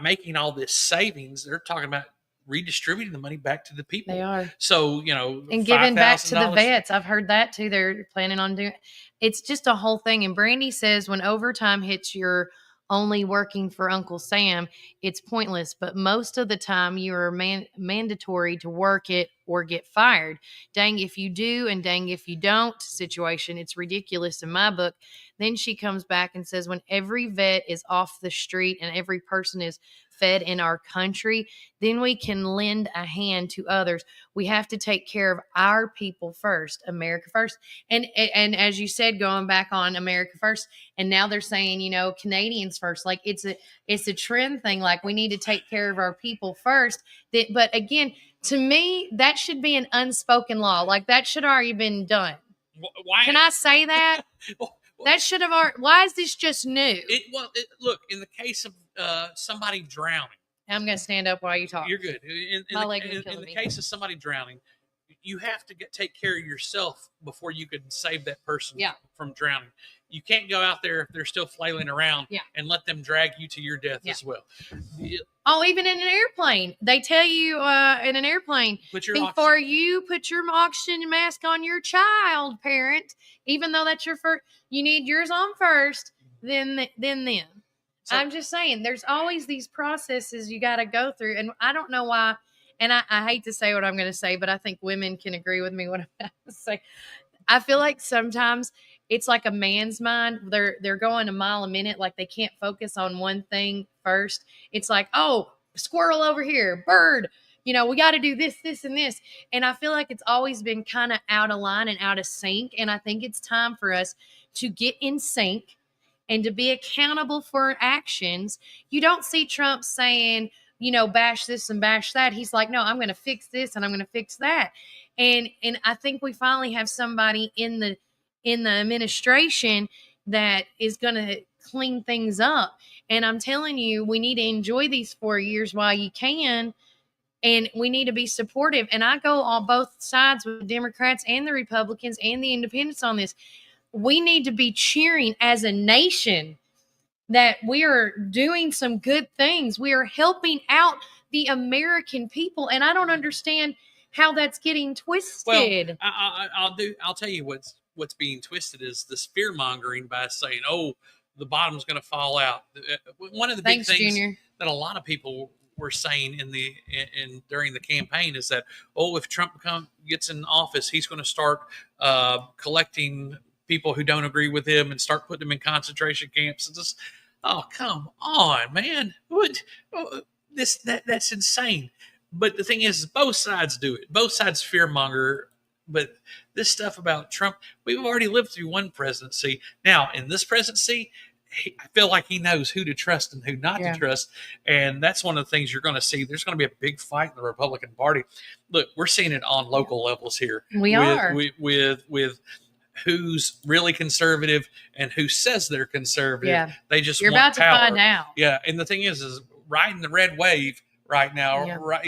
making all this savings, they're talking about redistributing the money back to the people. They are. So, and giving back to the vets. I've heard that too. They're planning on doing. It's just a whole thing. And Brandy says when overtime hits your only working for Uncle Sam, it's pointless. But most of the time you are mandatory to work it or get fired. Dang if you do and dang if you don't situation. It's ridiculous in my book. Then she comes back and says when every vet is off the street and every person is fed in our country, then we can lend a hand to others. We have to take care of our people first, America first. And as you said, going back on America first, and now they're saying, Canadians first. Like it's a trend thing. Like we need to take care of our people first. But again, to me, that should be an unspoken law. Like that should already been done. Why? Can I say that? That should have already. Why is this just new? Look, in the case of somebody drowning. I'm going to stand up while you talk. You're good. In the case of somebody drowning, you have to take care of yourself before you can save that person from drowning. You can't go out there if they're still flailing around and let them drag you to your death as well. Oh, even in an airplane. They tell you in an airplane, before you put your oxygen mask on your child, parent, even though that's your first, you need yours on first, then them. So, I'm just saying, there's always these processes you got to go through. And I don't know why, and I hate to say what I'm going to say, but I think women can agree with me what I'm about to say. I feel like sometimes it's like a man's mind. They're going a mile a minute, like they can't focus on one thing first. It's like, oh, squirrel over here, bird. We got to do this, this, and this. And I feel like it's always been kind of out of line and out of sync. And I think it's time for us to get in sync and to be accountable for actions. You don't see Trump saying, bash this and bash that. He's like, no, I'm going to fix this and I'm going to fix that. And I think we finally have somebody in the administration that is going to clean things up. And I'm telling you, we need to enjoy these 4 years while you can. And we need to be supportive. And I go on both sides with the Democrats and the Republicans and the independents on this. We need to be cheering as a nation that we are doing some good things. We are helping out the American people. And I don't understand how that's getting twisted. Well, I'll tell you what's being twisted is this fear mongering by saying, oh, the bottom's going to fall out. One of the big things Junior. That a lot of people were saying during the campaign is that, if Trump gets in office, he's going to start collecting people who don't agree with him and start putting them in concentration camps. And just, come on, man! That's insane. But the thing is, both sides do it. Both sides fearmonger. But this stuff about Trump, we've already lived through one presidency. Now, in this presidency, I feel like he knows who to trust and who not to trust. And that's one of the things you're going to see. There's going to be a big fight in the Republican Party. Look, we're seeing it on local levels here. We are. With who's really conservative and who says they're conservative. Yeah. They just You're want about power. to find out. Yeah. And the thing is riding the red wave right now, Yeah. right,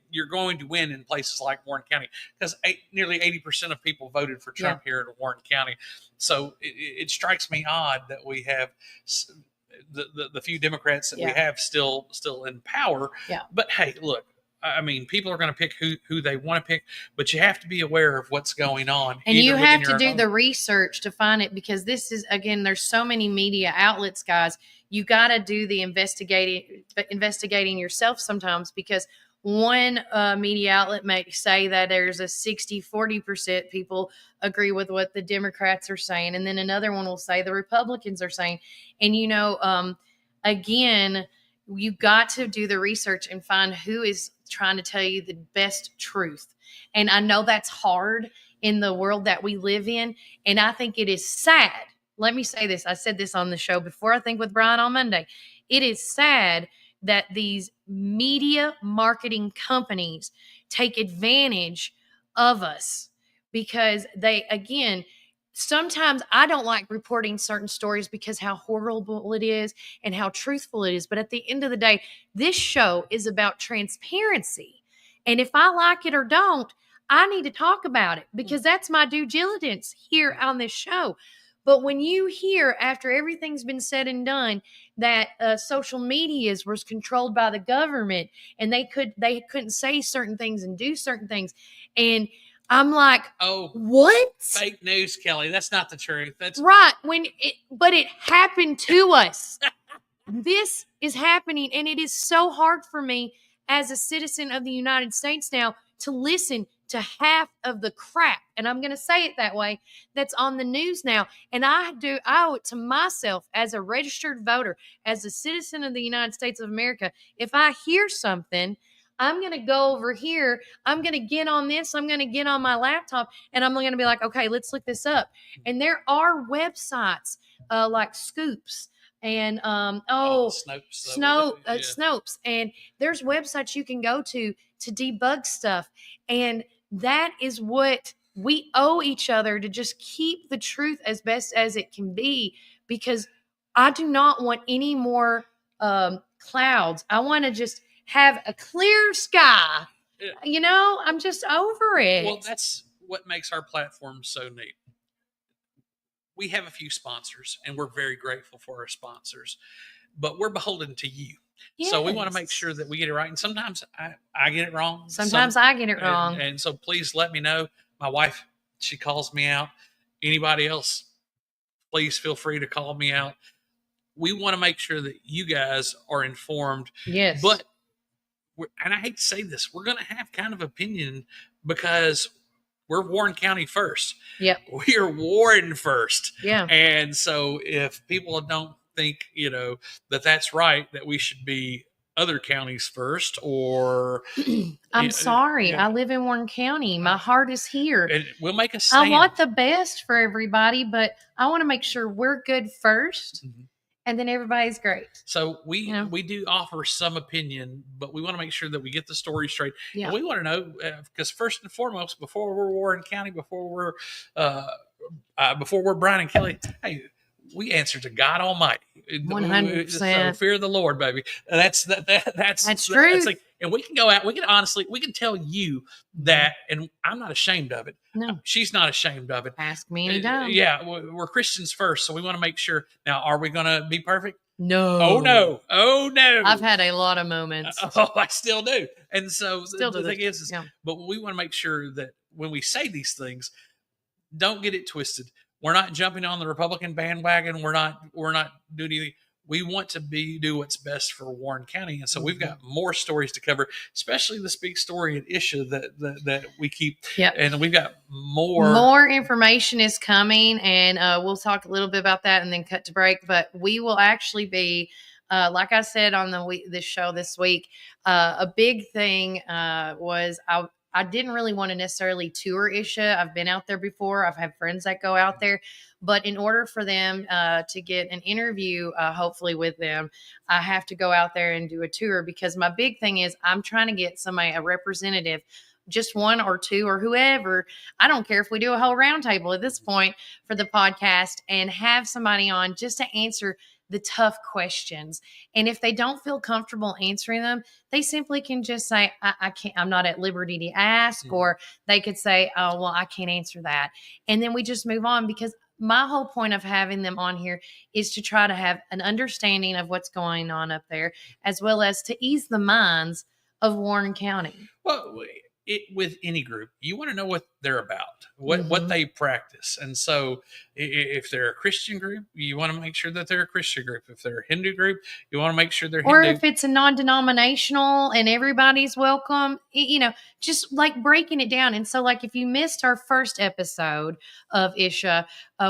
you're going to win in places like Warren County because nearly 80% of people voted for Trump here in Warren County. So it strikes me odd that we have the few Democrats that we have still in power. Yeah. But hey, look, I mean, people are going to pick who they want to pick, but you have to be aware of what's going on. And you have to do the research to find it, because this is, again, there's so many media outlets, guys. You got to do the investigating yourself sometimes, because one media outlet may say that there's a 60-40% people agree with what the Democrats are saying. And then another one will say the Republicans are saying. And, again, you got to do the research and find who is trying to tell you the best truth. And I know that's hard in the world that we live in. And I think it is sad. Let me say this. I said this on the show before, I think with Brian on Monday. It is sad that these media marketing companies take advantage of us, because they, again, sometimes I don't like reporting certain stories because how horrible it is and how truthful it is. But at the end of the day, this show is about transparency. And if I like it or don't, I need to talk about it, because that's my due diligence here on this show. But when you hear, after everything's been said and done, that social media was controlled by the government and they couldn't say certain things and do certain things, and I'm like, oh, what? Fake news, Kelly. That's not the truth. That's right. But it happened to us. This is happening, and it is so hard for me as a citizen of the United States now to listen to half of the crap, and I'm going to say it that way, that's on the news now. And I owe it to myself as a registered voter, as a citizen of the United States of America. If I hear something, I'm going to go over here. I'm going to get on this. I'm going to get on my laptop, and I'm going to be like, okay, let's look this up. And there are websites like Scoops and Snopes, and there's websites you can go to debug stuff. And that is what we owe each other, to just keep the truth as best as it can be, because I do not want any more clouds. I want to just have a clear sky. I'm just over it. Well, that's what makes our platform so neat. We have a few sponsors, and we're very grateful for our sponsors, but we're beholden to you. Yes. So we want to make sure that we get it right. And sometimes I get it wrong. Sometimes I get it wrong. And so please let me know. My wife, she calls me out. Anybody else, please feel free to call me out. We want to make sure that you guys are informed. Yes. But, and I hate to say this, we're going to have kind of opinion because we're Warren County first. Yep. We are Warren first. Yeah. And so if people don't think, that's right, that we should be other counties first, or I'm sorry. I live in Warren County. My heart is here. And we'll make a stand. I want the best for everybody, but I want to make sure we're good first. Mm-hmm. And then everybody's great. So we do offer some opinion, but we want to make sure that we get the story straight. Yeah. And we want to know, because first and foremost, before we're Warren County, before we're Brian and Kelly, hey, we answer to God Almighty. 100%. So fear the Lord, baby. That's true. That's like, and we can go out. We can tell you that, and I'm not ashamed of it. No, she's not ashamed of it. Ask me anytime. Yeah, we're Christians first, so we want to make sure. Now, are we going to be perfect? No. Oh no. Oh no. I've had a lot of moments. I still do. And so the thing is, but we want to make sure that when we say these things, don't get it twisted. We're not jumping on the Republican bandwagon. We're not doing anything. We want to do what's best for Warren County. And so we've got more stories to cover, especially this big story and issue that we keep. Yep. And we've got more. More information is coming, and we'll talk a little bit about that and then cut to break. But we will actually be, like I said on this show this week, a big thing was I didn't really want to necessarily tour Isha. I've been out there before. I've had friends that go out there. But in order for them to get an interview, hopefully with them, I have to go out there and do a tour, because my big thing is I'm trying to get somebody, a representative, just one or two or whoever. I don't care if we do a whole roundtable at this point for the podcast, and have somebody on just to answer the tough questions. And if they don't feel comfortable answering them, they simply can just say, I can't, I'm not at liberty to ask, or they could say, oh, well, I can't answer that. And then we just move on, because my whole point of having them on here is to try to have an understanding of what's going on up there, as well as to ease the minds of Warren County. Well, with any group, you want to know what they're about, what they practice. And so if they're a Christian group, you want to make sure that they're a Christian group. If they're a Hindu group, you want to make sure they're Or Hindu. if it's a non-denominational and everybody's welcome, just like breaking it down. And so, like, if you missed our first episode of Isha,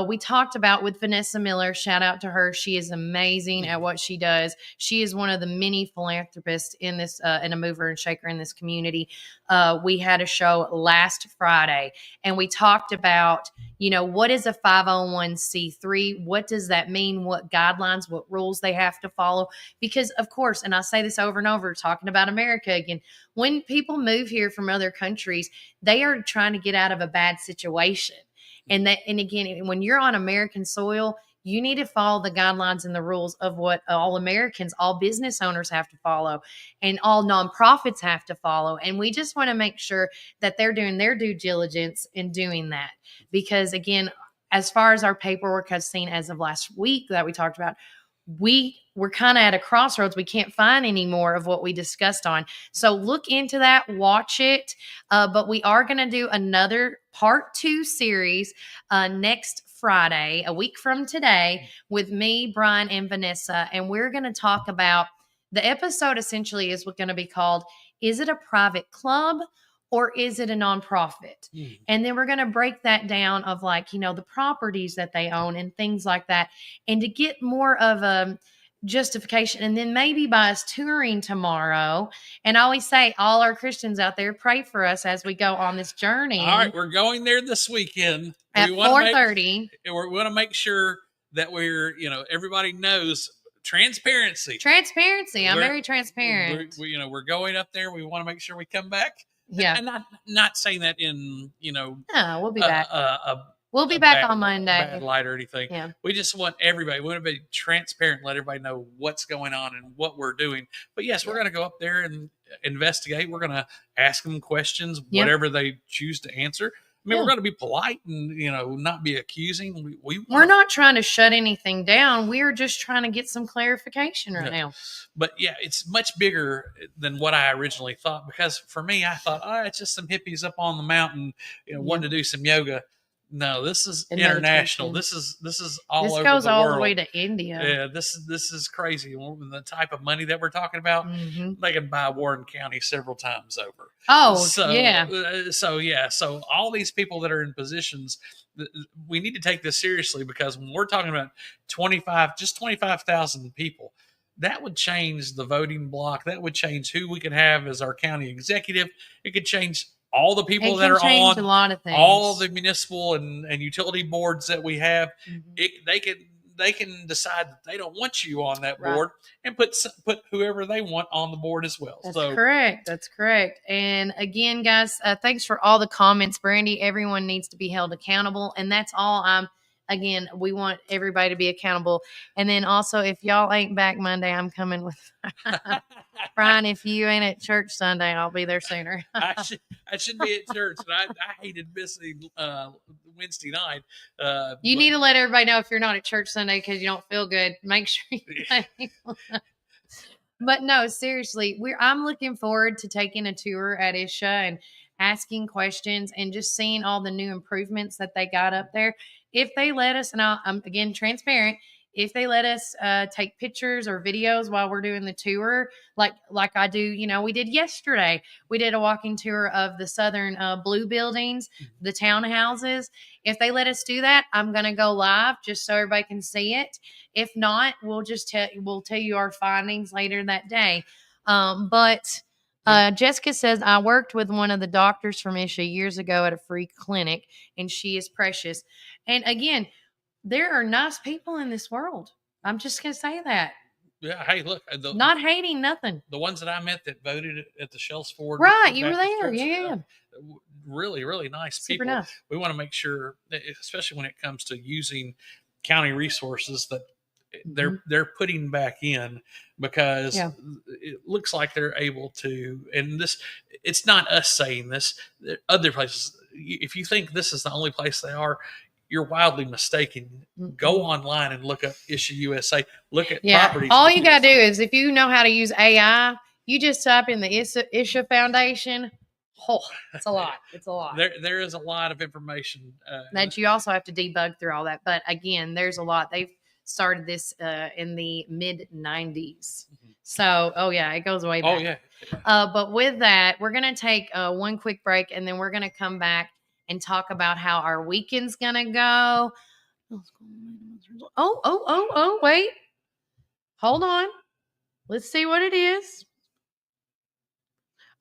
we talked about with Vanessa Miller. Shout out to her. She is amazing at what she does. She is one of the many philanthropists in this, and a mover and shaker in this community. We had a show last Friday, and we talked about, what is a 501c3? What does that mean? What guidelines, what rules they have to follow? Because, of course, and I say this over and over, talking about America again, when people move here from other countries, they are trying to get out of a bad situation. And again, when you're on American soil, you need to follow the guidelines and the rules of what all Americans, all business owners have to follow, and all nonprofits have to follow. And we just want to make sure that they're doing their due diligence in doing that. Because, again, as far as our paperwork has seen as of last week that we talked about, we're kind of at a crossroads. We can't find any more of what we discussed on. So look into that, watch it. But we are going to do another part 2 series next Friday, a week from today, with me, Brian, and Vanessa. And we're going to talk about, the episode essentially is going to be called, is it a private club or is it a nonprofit? And then we're going to break that down of, like, the properties that they own and things like that, and to get more of a justification. And then maybe by us touring tomorrow, and I always say, all our Christians out there, pray for us as we go on this journey. All right, we're going there this weekend at 4:30. We want to make sure that we're, everybody knows transparency. I'm very transparent. We're going up there. We want to make sure we come back. Yeah. And not saying that in, no, we'll be back. We'll be back on Monday. Bad light or anything. Yeah. We just want everybody. We want to be transparent, let everybody know what's going on and what we're doing. But yes, we're going to go up there and investigate. We're going to ask them questions, whatever they choose to answer. I mean, we're going to be polite and, not be accusing. We're not trying to shut anything down. We're just trying to get some clarification right now. But yeah, it's much bigger than what I originally thought, because for me, I thought, it's just some hippies up on the mountain, wanting to do some yoga. No, this is international. This is all over the world. This goes all the way to India. Yeah, this is crazy. The type of money that we're talking about, they can buy Warren County several times over. So all these people that are in positions, we need to take this seriously, because when we're talking about 25,000 people, that would change the voting block. That would change who we could have as our county executive. It could change all the people that are on a lot of things. All the municipal and utility boards that we have. They can decide that they don't want you on that board, and put whoever they want on the board as well. That's correct. And again, guys, thanks for all the comments, Brandy. Everyone needs to be held accountable, and that's all. Again, we want everybody to be accountable. And then also, if y'all ain't back Monday, I'm coming with Brian. If you ain't at church Sunday, I'll be there sooner. I should be at church, but I hated missing Wednesday night. You need to let everybody know if you're not at church Sunday because you don't feel good. Make sure you But no, seriously, I'm looking forward to taking a tour at Isha and asking questions and just seeing all the new improvements that they got up there. If they let us, and I'm again transparent, if they let us take pictures or videos while we're doing the tour, like I do, we did yesterday. We did a walking tour of the Southern Blue buildings, the townhouses. If they let us do that, I'm going to go live just so everybody can see it. If not, we'll tell you our findings later that day. But Jessica says, I worked with one of the doctors from Isha years ago at a free clinic, and she is precious. And again, there are nice people in this world. I'm just going to say that. Yeah. Hey, look. Not hating nothing. The ones that I met that voted at the Shells Ford. Right. You were there. Yeah. Really, really nice Super people. nice. We want to make sure, especially when it comes to using county resources, that they're putting back in, because it looks like they're able to. And it's not us saying this. Other places, if you think this is the only place they are, you're wildly mistaken. Go online and look up Issue USA. Look at properties. All you got to do is, if you know how to use AI, you just type in the Isha Foundation. Oh, it's a lot. It's a lot. There is a lot of information. That you also have to debug through all that. But again, there's a lot. They've started this in the mid-90s. So, it goes way back. Oh, yeah. But with that, we're going to take one quick break, and then we're going to come back and talk about how our weekend's going to go. Wait. Hold on. Let's see what it is.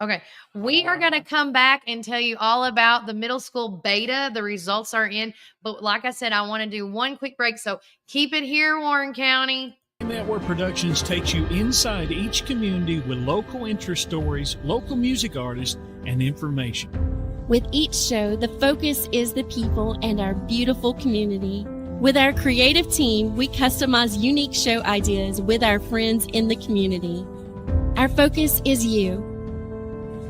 Okay, we are going to come back and tell you all about the middle school beta. The results are in. But like I said, I want to do one quick break. So keep it here, Warren County. Network Productions takes you inside each community with local interest stories, local music artists, and information. With each show, the focus is the people and our beautiful community. With our creative team, we customize unique show ideas with our friends in the community. Our focus is you.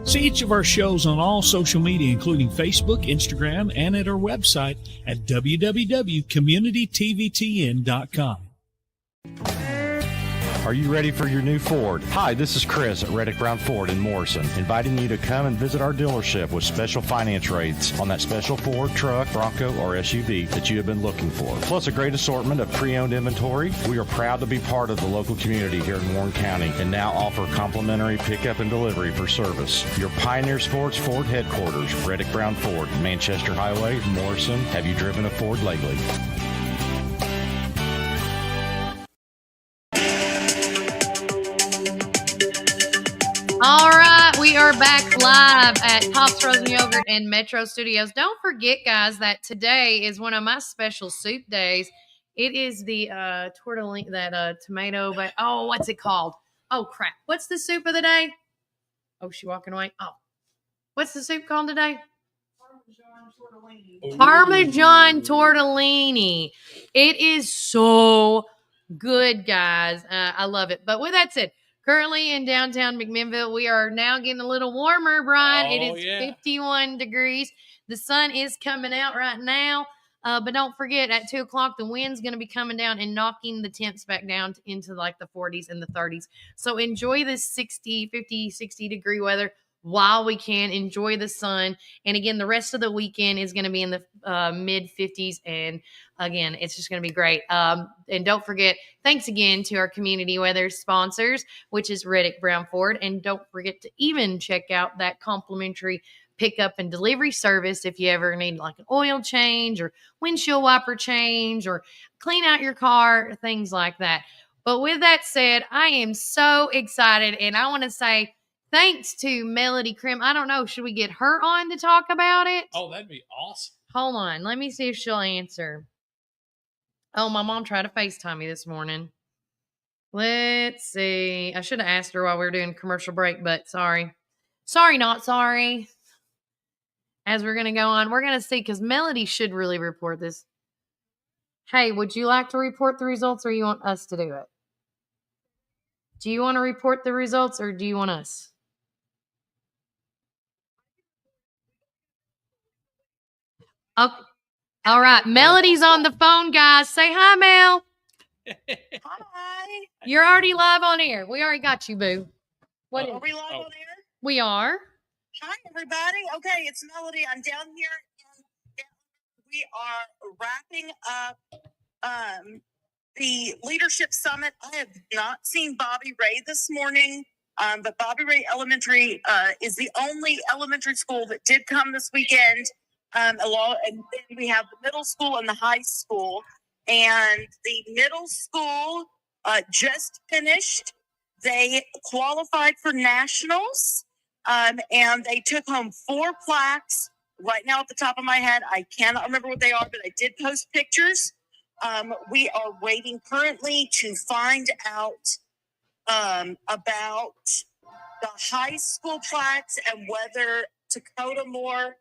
See each of our shows on all social media, including Facebook, Instagram, and at our website at www.communitytvtn.com. Are you ready for your new Ford? Hi, this is Chris at Reddick Brown Ford in Morrison, inviting you to come and visit our dealership with special finance rates on that special Ford truck, Bronco, or SUV that you have been looking for. Plus a great assortment of pre-owned inventory. We are proud to be part of the local community here in Warren County and now offer complimentary pickup and delivery for service. Your Pioneer Sports Ford headquarters, Reddick Brown Ford, Manchester Highway, Morrison. Have you driven a Ford lately? All right, we are back live at Tops Frozen Yogurt and Metro Studios. Don't forget, guys, that today is one of my special soup days. It is the tortellini, that tomato, but what's it called? Oh, crap. What's the soup of the day? Oh, she walking away. Oh, what's the soup called today? Parmesan tortellini. It is so good, guys. I love it. But with that said, currently in downtown McMinnville, we are now getting a little warmer, Brian. It is 51 degrees. The sun is coming out right now. But don't forget, at 2 o'clock, the wind's going to be coming down and knocking the temps back down into like the 40s and the 30s. So enjoy this 60 degree weather while we can. Enjoy the sun. And again, the rest of the weekend is going to be in the mid 50s. And again, it's just going to be great. And don't forget, thanks again to our community weather sponsors, which is Reddick Brown Ford. And don't forget to even check out that complimentary pickup and delivery service if you ever need like an oil change or windshield wiper change or clean out your car, things like that. But with that said, I am so excited, and I want to say thanks to Melody Krim. I don't know, should we get her on to talk about it? Oh, that'd be awesome. Hold on, let me see if she'll answer. Oh, my mom tried to FaceTime me this morning. Let's see. I should have asked her while we were doing commercial break, but sorry. Sorry, not sorry. As we're going to go on, we're going to see, because Melody should really report this. Hey, would you like to report the results, or you want us to do it? Do you want to report the results, or do you want us? Okay. All right. Melody's on the phone, guys. Say hi, Mel. Hi. You're already live on air. We already got you, boo. What Are we live on air? We are. Hi, everybody. Okay, it's Melody. I'm down here. We are wrapping up the Leadership Summit. I have not seen Bobby Ray this morning, but Bobby Ray Elementary is the only elementary school that did come this weekend. And then we have the middle school and the high school. And the middle school just finished. They qualified for nationals. And they took home 4 plaques. Right now, at the top of my head, I cannot remember what they are, but I did post pictures. We are waiting currently to find out about the high school plaques and whether Dakota Moore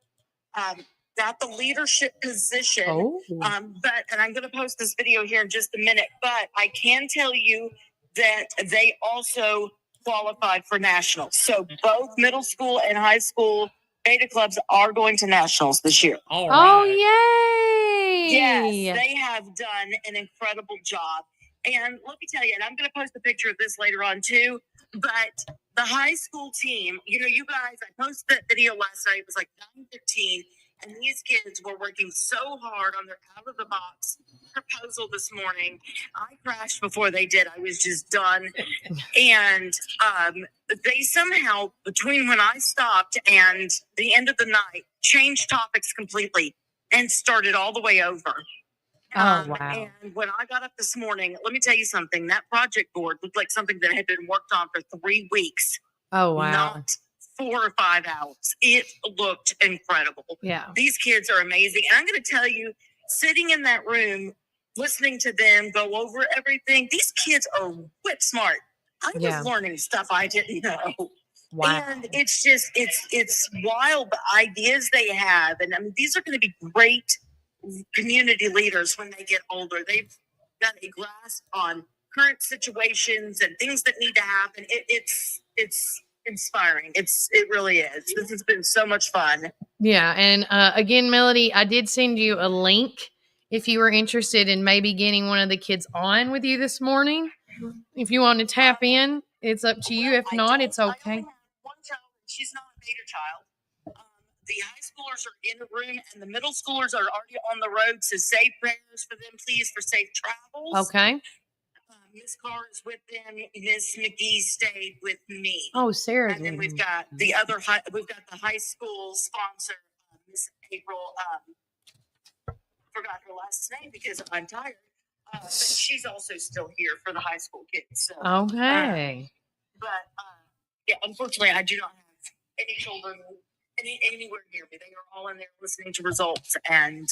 got the leadership position. And I'm going to post this video here in just a minute, but I can tell you that they also qualified for nationals. So both middle school and high school beta clubs are going to nationals this year. All right. Oh, yay! Yes, they have done an incredible job. And let me tell you, and I'm going to post a picture of this later on too, but the high school team, you know, you guys, I posted that video last night. It was like 9:15, and these kids were working so hard on their out-of-the-box proposal this morning. I crashed before they did. I was just done. And they somehow, between when I stopped and the end of the night, changed topics completely and started all the way over. Oh, wow. And when I got up this morning, let me tell you something. That project board looked like something that had been worked on for 3 weeks. Oh, wow. Not 4 or 5 hours. It looked incredible. Yeah. These kids are amazing. And I'm going to tell you, sitting in that room, listening to them go over everything, these kids are whip smart. I was learning stuff I didn't know. Wow. And it's just, it's wild the ideas they have. And I mean, these are going to be great community leaders when they get older. They've got a grasp on current situations and things that need to happen. It's inspiring. It really is. This has been so much fun. Yeah. And again, Melody, I did send you a link if you were interested in maybe getting one of the kids on with you this morning. If you want to tap in, it's up to you. If not, it's okay. I only have one child. She's not a beta child. The high schoolers are in the room, and the middle schoolers are already on the road. So say prayers for them, please, for safe travels. Okay. Miss Carr is with them. Miss McGee stayed with me. Oh, Sarah. And then we've got the high school sponsor, Miss April. Forgot her last name because I'm tired. But she's also still here for the high school kids. So, okay. Yeah, unfortunately, I do not have any children anywhere near me. They are all in there listening to results, and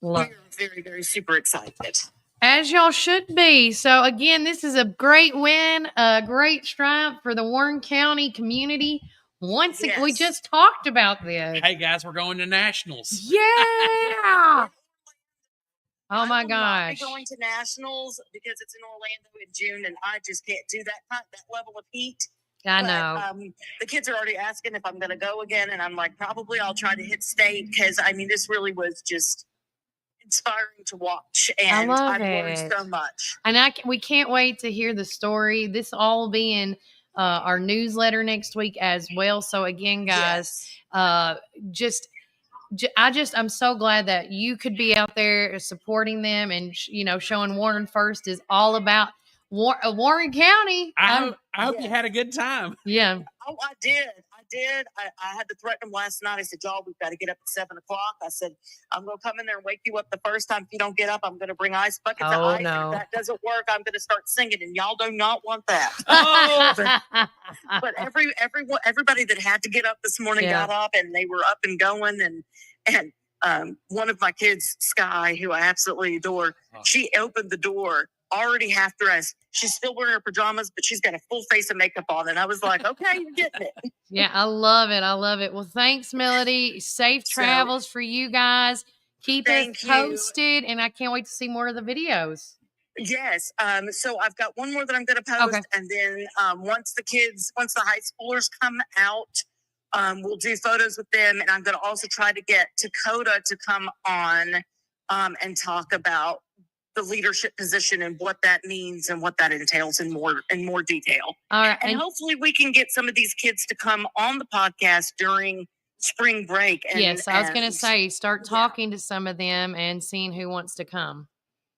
we're very, very super excited. As y'all should be. So again, this is a great win, a great triumph for the Warren County community. Once again, we just talked about this. Hey guys, we're going to nationals. Yeah. Oh my gosh. I'm going to nationals because it's in Orlando in June, and I just can't do that level of heat. I know. The kids are already asking if I'm going to go again, and I'm like, probably I'll try to hit state because I mean, this really was just inspiring to watch, and I've learned so much. And we can't wait to hear the story. This all will be in our newsletter next week as well. So again, guys, I'm so glad that you could be out there supporting them, and showing Warren First is all about Warren County. I hope you had a good time. Yeah. Oh, I did. I had to threaten them last night. I said, y'all, we've got to get up at 7 o'clock. I said, I'm going to come in there and wake you up the first time. If you don't get up, I'm going to bring ice buckets of ice. No. If that doesn't work, I'm going to start singing, and y'all do not want that. But everybody that had to get up this morning got up, and they were up and going. And one of my kids, Sky, who I absolutely adore, she opened the door already half dressed. She's still wearing her pajamas, but she's got a full face of makeup on. And I was like, okay, you're getting it. Yeah, I love it. I love it. Well, thanks, Melody. Safe travels for you guys. Keep us posted, and I can't wait to see more of the videos. Yes. So I've got one more that I'm going to post. And then once the high schoolers come out, we'll do photos with them. And I'm going to also try to get Dakota to come on and talk about the leadership position and what that means and what that entails in more detail. All right. And hopefully we can get some of these kids to come on the podcast during spring break. Yes, I was going to say, start talking to some of them and seeing who wants to come.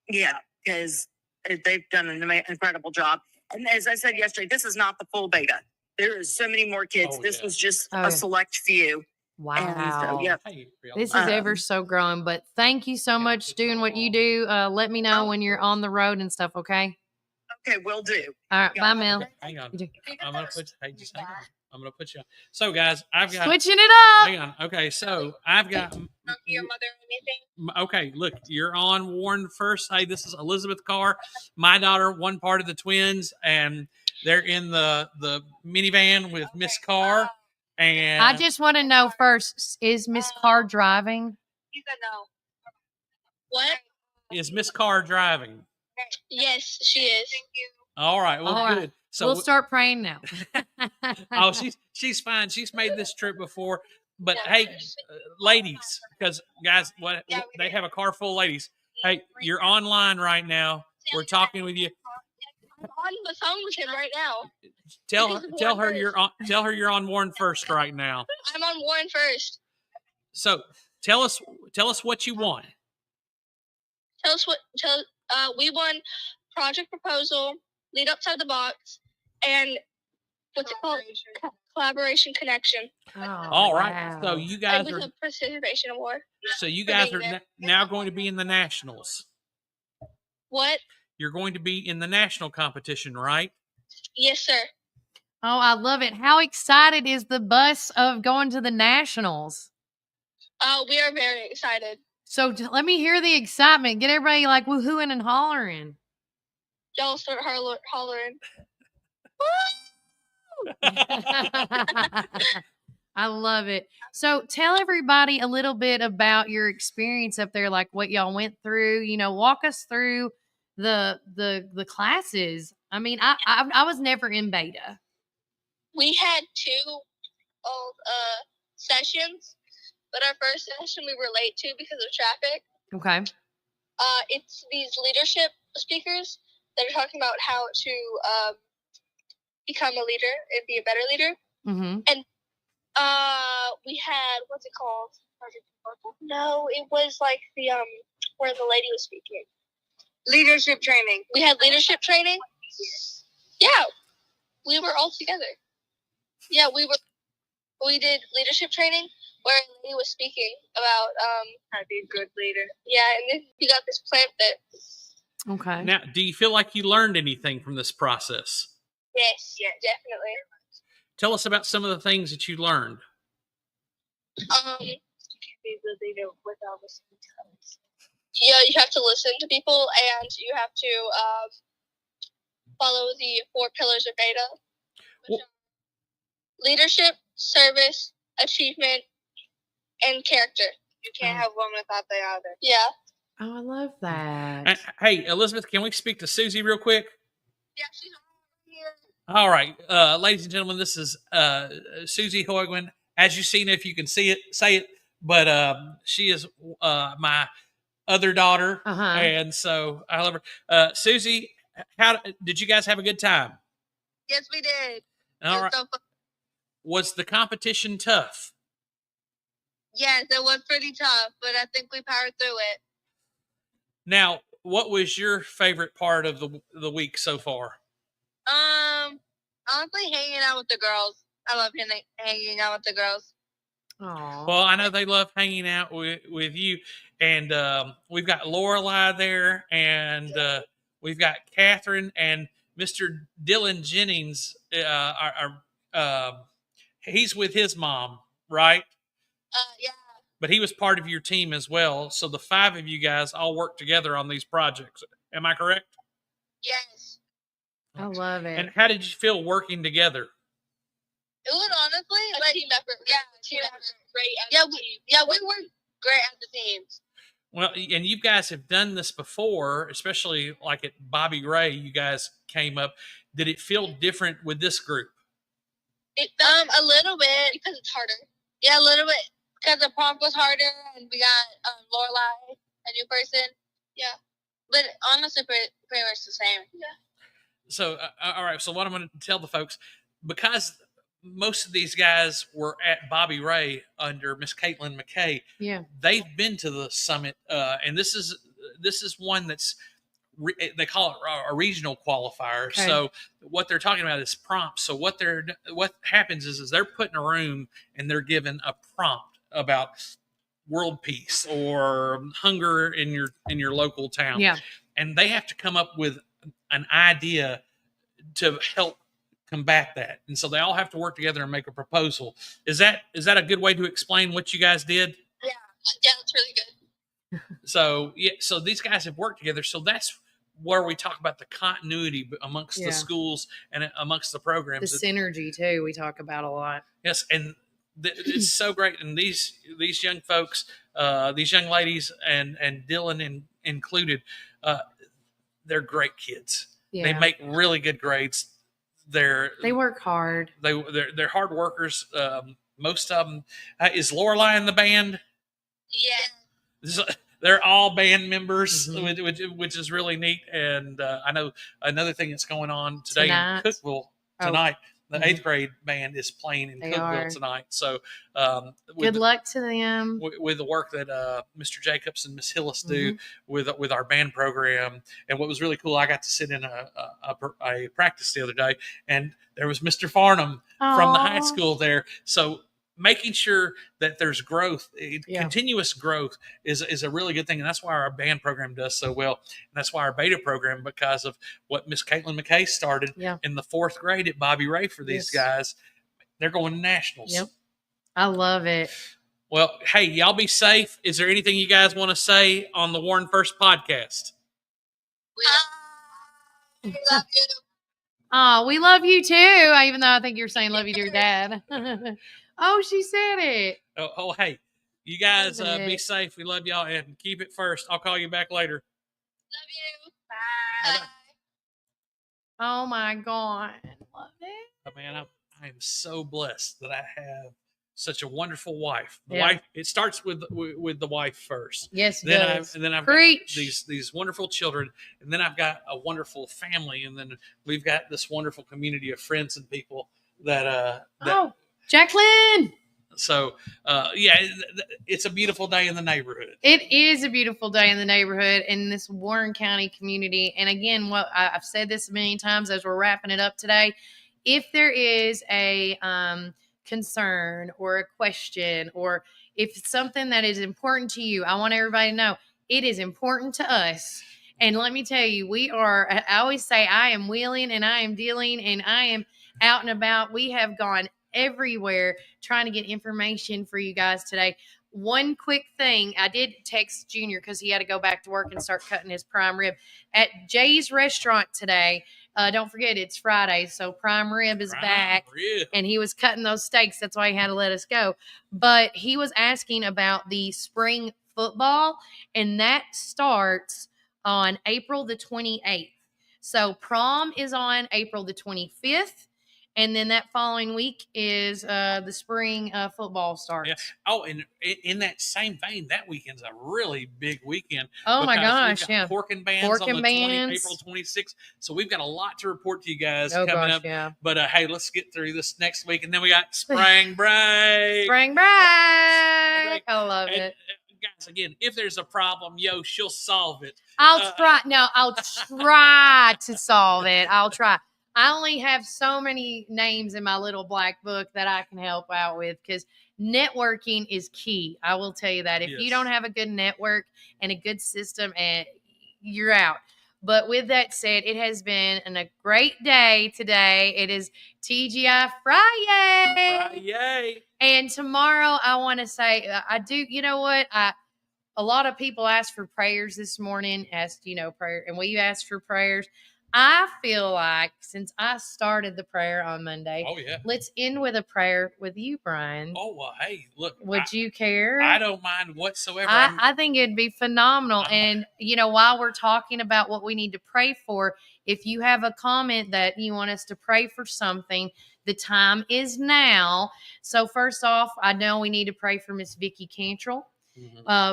Yeah, because they've done an incredible job. And as I said yesterday, this is not the full beta. There is so many more kids. This was just a select few. Wow. And so, this is ever so growing, but thank you so much doing what you do. Let me know when you're on the road and stuff, okay? Okay, will do. All right, bye, Mel. Hang on. I'm going to put, just hang on. I'm going to put you on. So, guys, I've got... Switching it up. Hang on. Okay, so I've got... Your mother or anything? Okay, look, you're on Warren first. Hey, this is Elizabeth Carr, my daughter, one part of the twins, and they're in the minivan with Miss Carr. And I just want to know first, is Miss Carr driving? He said no. What? Is Miss Carr driving? Yes, she is. Thank you. All right, well, All right. good. So we'll start praying now. Oh, she's fine. She's made this trip before. But hey, ladies, because guys, they have a car full of ladies. Hey, you're online right now. We're talking with you. I'm on the phone with him right now. Tell her you're on Warren First right now. I'm on Warren First. So tell us what you want. We won project proposal, lead outside the box, and what's it called? Collaboration connection. Oh, all right. wow. So you guys it was a participation award. So you guys are now going to be in the nationals. What? You're going to be in the national competition, right? Yes, sir. Oh, I love it. How excited is the bus of going to the nationals? We are very excited. So let me hear the excitement. Get everybody like woohooing and hollering. Y'all start hollering. I love it. So tell everybody a little bit about your experience up there, like what y'all went through. Walk us through the classes. I mean, I was never in beta. We had 2 sessions, but our first session we were late to because of traffic. Okay. It's these leadership speakers that are talking about how to become a leader and be a better leader. Mm-hmm. And we had, what's it called? No, it was like the where the lady was speaking. Leadership training. We had leadership training. Yeah, we were all together. Yeah, we did leadership training where a lady was speaking about how to be a good leader. Yeah, and then we got this plant that. Okay. Now, do you feel like you learned anything from this process? Yes, yeah, definitely. Tell us about some of the things that you learned. You can't be a good leader without listening to others. Yeah, you have to listen to people, and you have to follow the 4 pillars of beta. Which are leadership, service, achievement, and character. You can't have one without the other. Yeah. Oh, I love that. Hey, Elizabeth, can we speak to Susie real quick? Yeah, she's here. All right, ladies and gentlemen, this is Susie Hoigman. As you've seen, if you can see it, say it. But she is my other daughter, and so I love her. Susie, how did you guys have a good time? Yes, we did. All right. So was the competition tough? Yes, it was pretty tough, but I think we powered through it. Now, what was your favorite part of the week so far? Honestly, hanging out with the girls. I love hanging out with the girls. Aww. Well, I know they love hanging out with you, and we've got Lorelei there, and we've got Catherine and Mr. Dylan Jennings. He's with his mom, right? Yeah. But he was part of your team as well. So the 5 of you guys all work together on these projects. Am I correct? Yes. I love it. And how did you feel working together? It was honestly a team effort. Yeah, team effort. Great. We worked great as a team. Well, and you guys have done this before, especially like at Bobby Ray. You guys came up. Did it feel different with this group? A little bit because it's harder. Yeah, a little bit because the prompt was harder, and we got Lorelei, a new person. Yeah, but honestly, pretty much the same. Yeah. So, all right. So, what I'm going to tell the folks, because most of these guys were at Bobby Ray under Miss Caitlin McKay. Yeah, they've been to the summit, and this is one that's they call it a regional qualifier. Okay. So what they're talking about is prompts. So what happens is they're put in a room and they're given a prompt about world peace or hunger in your local town. Yeah, and they have to come up with an idea to help combat that. And so they all have to work together and make a proposal. Is that a good way to explain what you guys did? Yeah, it's really good. So these guys have worked together. So that's where we talk about the continuity amongst the schools and amongst the programs. The synergy too, we talk about a lot. Yes, and it's so great. And these young folks, these young ladies, and Dylan included, they're great kids. Yeah. They make really good grades. They work hard. They're hard workers. Most of them. Is Lorelai in the band? Yeah. They're all band members, which is really neat. And I know another thing that's going on today in Cookeville tonight. The 8th grade band is playing in Cookeville tonight. So good luck to them. With the work that Mr. Jacobs and Miss Hillis do with our band program. And what was really cool, I got to sit in a practice the other day, and there was Mr. Farnham from the high school there. So making sure that there's growth, continuous growth is a really good thing. And that's why our band program does so well. And that's why our beta program, because of what Miss Caitlin McKay started in the 4th grade at Bobby Ray for these guys. They're going to nationals. Yep. I love it. Well, hey, y'all be safe. Is there anything you guys want to say on the Warren First podcast? We love you. Oh, we love you too. Even though I think you're saying love you to your dad. Oh, she said it. Oh, hey, you guys be safe. We love y'all, and keep it first. I'll call you back later. Love you. Bye. Bye-bye. Oh my God, love it. Oh, man, I am so blessed that I have such a wonderful wife. The wife. It starts with the wife first. Yes, then I've got these wonderful children, and then I've got a wonderful family, and then we've got this wonderful community of friends and people that Jacqueline. So, it's a beautiful day in the neighborhood. It is a beautiful day in the neighborhood in this Warren County community. And again, I've said this many times as we're wrapping it up today. If there is a concern or a question, or if it's something that is important to you, I want everybody to know it is important to us. And let me tell you, I always say I am wheeling and I am dealing and I am out and about. We have gone everywhere trying to get information for you guys today. One quick thing, I did text Junior because he had to go back to work and start cutting his prime rib at Jay's restaurant today. Don't forget, it's Friday, so prime rib is back, and he was cutting those steaks. That's why he had to let us go. But he was asking about the spring football, and that starts on April the 28th. So prom is on April the 25th. And then that following week is the spring football starts. Yeah. Oh, and in that same vein, that weekend's a really big weekend. Oh, my gosh, yeah. Porkin' Bands on April 26th. So we've got a lot to report to you guys coming up. Yeah. But, hey, let's get through this next week. And then we got spring break. Spring break. I love it. Guys, again, if there's a problem, she'll solve it. I'll try to solve it. I'll try. I only have so many names in my little black book that I can help out with, because networking is key. I will tell you that. If you don't have a good network and a good system, you're out. But with that said, it has been a great day today. It is TGI FriYay. And tomorrow, I want to say, you know what? A lot of people asked for prayers this morning, prayer, and we asked for prayers. I feel like since I started the prayer on Monday, let's end with a prayer with you, Brian. Oh, well, hey, look. Would you care? I don't mind whatsoever. I think it'd be phenomenal. And, while we're talking about what we need to pray for, if you have a comment that you want us to pray for something, the time is now. So first off, I know we need to pray for Miss Vicki Cantrell.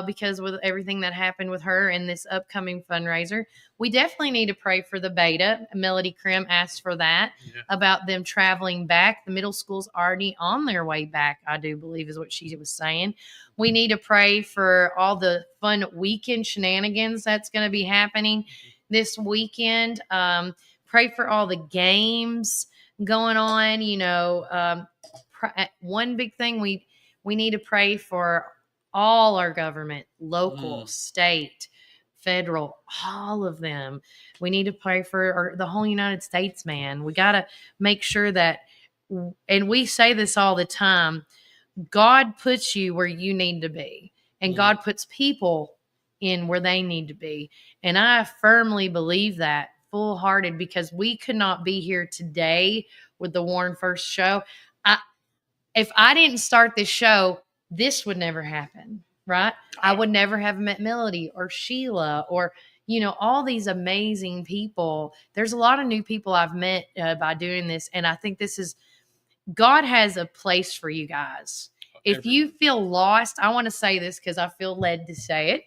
Because with everything that happened with her in this upcoming fundraiser, we definitely need to pray for the beta. Melody Krim asked for that, about them traveling back. The middle school's already on their way back, I do believe is what she was saying. We need to pray for all the fun weekend shenanigans that's going to be happening this weekend. Pray for all the games going on. One big thing we need to pray for all our government, local, state, federal, all of them. We need to pray for the whole United States, man. We got to make sure that, and we say this all the time, God puts you where you need to be, and God puts people in where they need to be. And I firmly believe that full-hearted, because we could not be here today with the Warren First show. If I didn't start this show, this would never happen, right? I would never have met Melody or Sheila or, all these amazing people. There's a lot of new people I've met by doing this. And I think God has a place for you guys. If you feel lost, I want to say this because I feel led to say it.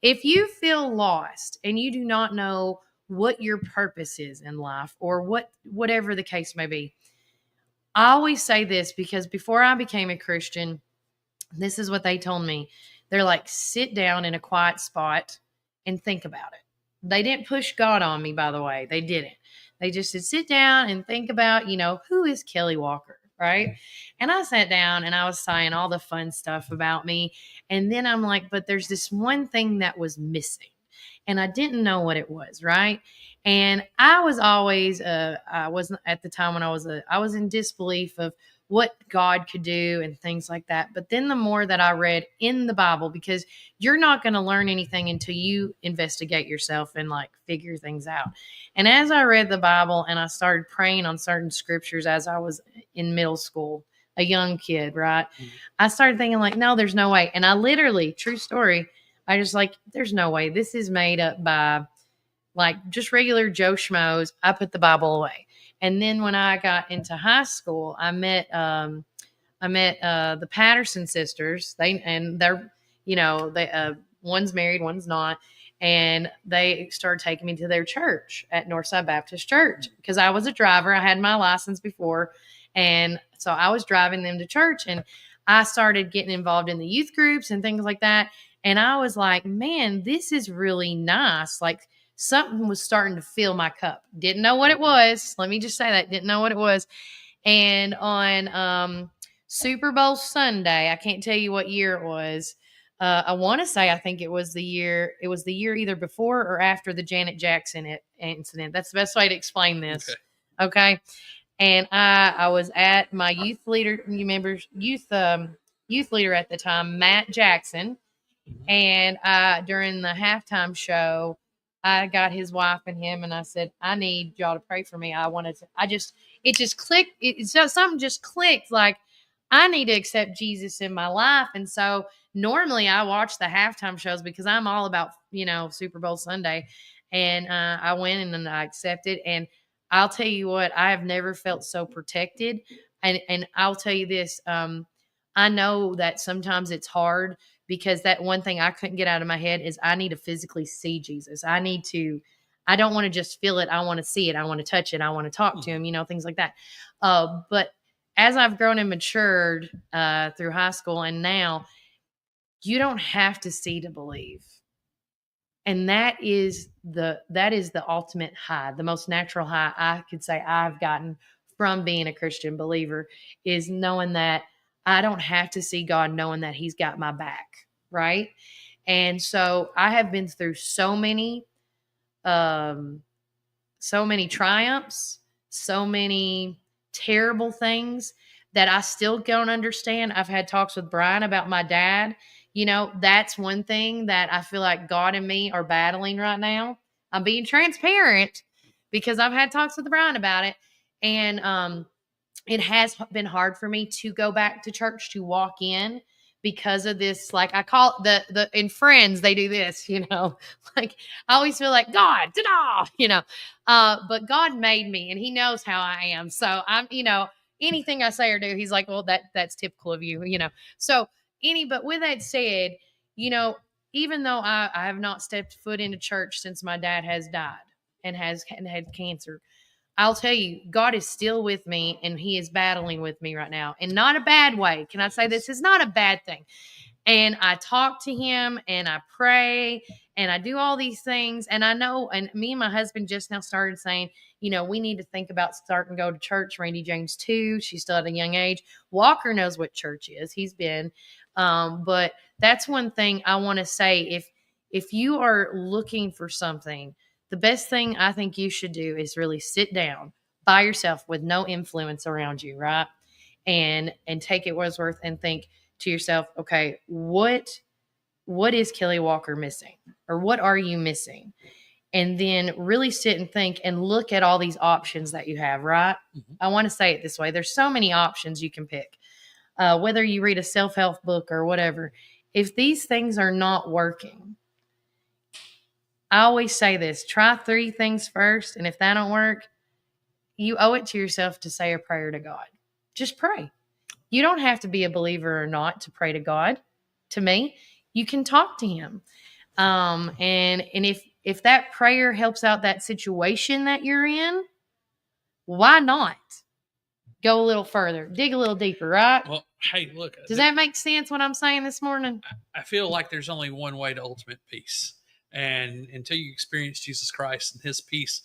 If you feel lost and you do not know what your purpose is in life, or whatever the case may be, I always say this because before I became a Christian, this is what they told me. They're like, sit down in a quiet spot and think about it. They didn't push God on me, by the way. They didn't. They just said, sit down and think about, who is Kelly Walker, right? And I sat down and I was saying all the fun stuff about me. And then I'm like, but there's this one thing that was missing. And I didn't know what it was, right? And I was always, I wasn't at the time when I was in disbelief of what God could do and things like that. But then the more that I read in the Bible, because you're not going to learn anything until you investigate yourself and like figure things out. And as I read the Bible and I started praying on certain scriptures as I was in middle school, a young kid, right? Mm-hmm. I started thinking like, no, there's no way. And I literally, true story, I just like, there's no way. This is made up by like just regular Joe Schmoes. I put the Bible away. And then when I got into high school, I met the Patterson sisters. They're one's married, one's not. And they started taking me to their church at Northside Baptist Church because I was a driver. I had my license before. And so I was driving them to church, and I started getting involved in the youth groups and things like that. And I was like, man, this is really nice. Like something was starting to fill my cup. Didn't know what it was. Let me just say that. Didn't know what it was. And on Super Bowl Sunday, I can't tell you what year it was. I want to say I think it was the year either before or after the Janet Jackson incident. That's the best way to explain this. Okay. And I was at my youth leader, you remember youth leader at the time, Matt Jackson. And during the halftime show, I got his wife and him, and I said, I need y'all to pray for me. It just clicked. Something just clicked. Like, I need to accept Jesus in my life. And so normally I watch the halftime shows because I'm all about, Super Bowl Sunday. And I went and I accepted. And I'll tell you what, I have never felt so protected. And I'll tell you this, I know that sometimes it's hard because that one thing I couldn't get out of my head is I need to physically see Jesus. I don't want to just feel it. I want to see it. I want to touch it. I want to talk to him, things like that. But as I've grown and matured through high school and now, you don't have to see to believe. And that is the ultimate high, the most natural high I could say I've gotten from being a Christian believer is knowing that I don't have to see God, knowing that he's got my back, right? And so I have been through so many triumphs, so many terrible things that I still don't understand. I've had talks with Brian about my dad. That's one thing that I feel like God and me are battling right now. I'm being transparent because I've had talks with Brian about it. And it has been hard for me to go back to church, to walk in because of this. Like I call it in Friends, they do this, like I always feel like God, ta-da, but God made me and he knows how I am. So I'm, anything I say or do, he's like, well, that's typical of you, So but with that said, even though I have not stepped foot into church since my dad has died and had cancer, I'll tell you, God is still with me and he is battling with me right now, and not a bad way. Can I say this is not a bad thing? And I talk to him and I pray and I do all these things. And I know, and me and my husband just now started saying, we need to think about starting to go to church. Randy James too. She's still at a young age. Walker knows what church is. He's been. But that's one thing I want to say. if you are looking for something, the best thing I think you should do is really sit down by yourself with no influence around you, right? And take it what's worth and think to yourself, okay, what is Kelly Walker missing? Or what are you missing? And then really sit and think and look at all these options that you have, right? Mm-hmm. I want to say it this way. There's so many options you can pick. Whether you read a self-help book or whatever, if these things are not working, I always say this, try 3 things first. And if that don't work, you owe it to yourself to say a prayer to God. Just pray. You don't have to be a believer or not to pray to God. To me, you can talk to him. And if that prayer helps out that situation that you're in, why not go a little further, dig a little deeper, right? Well, hey, look. Does that make sense what I'm saying this morning? I feel like there's only one way to ultimate peace. And until you experience Jesus Christ and his peace,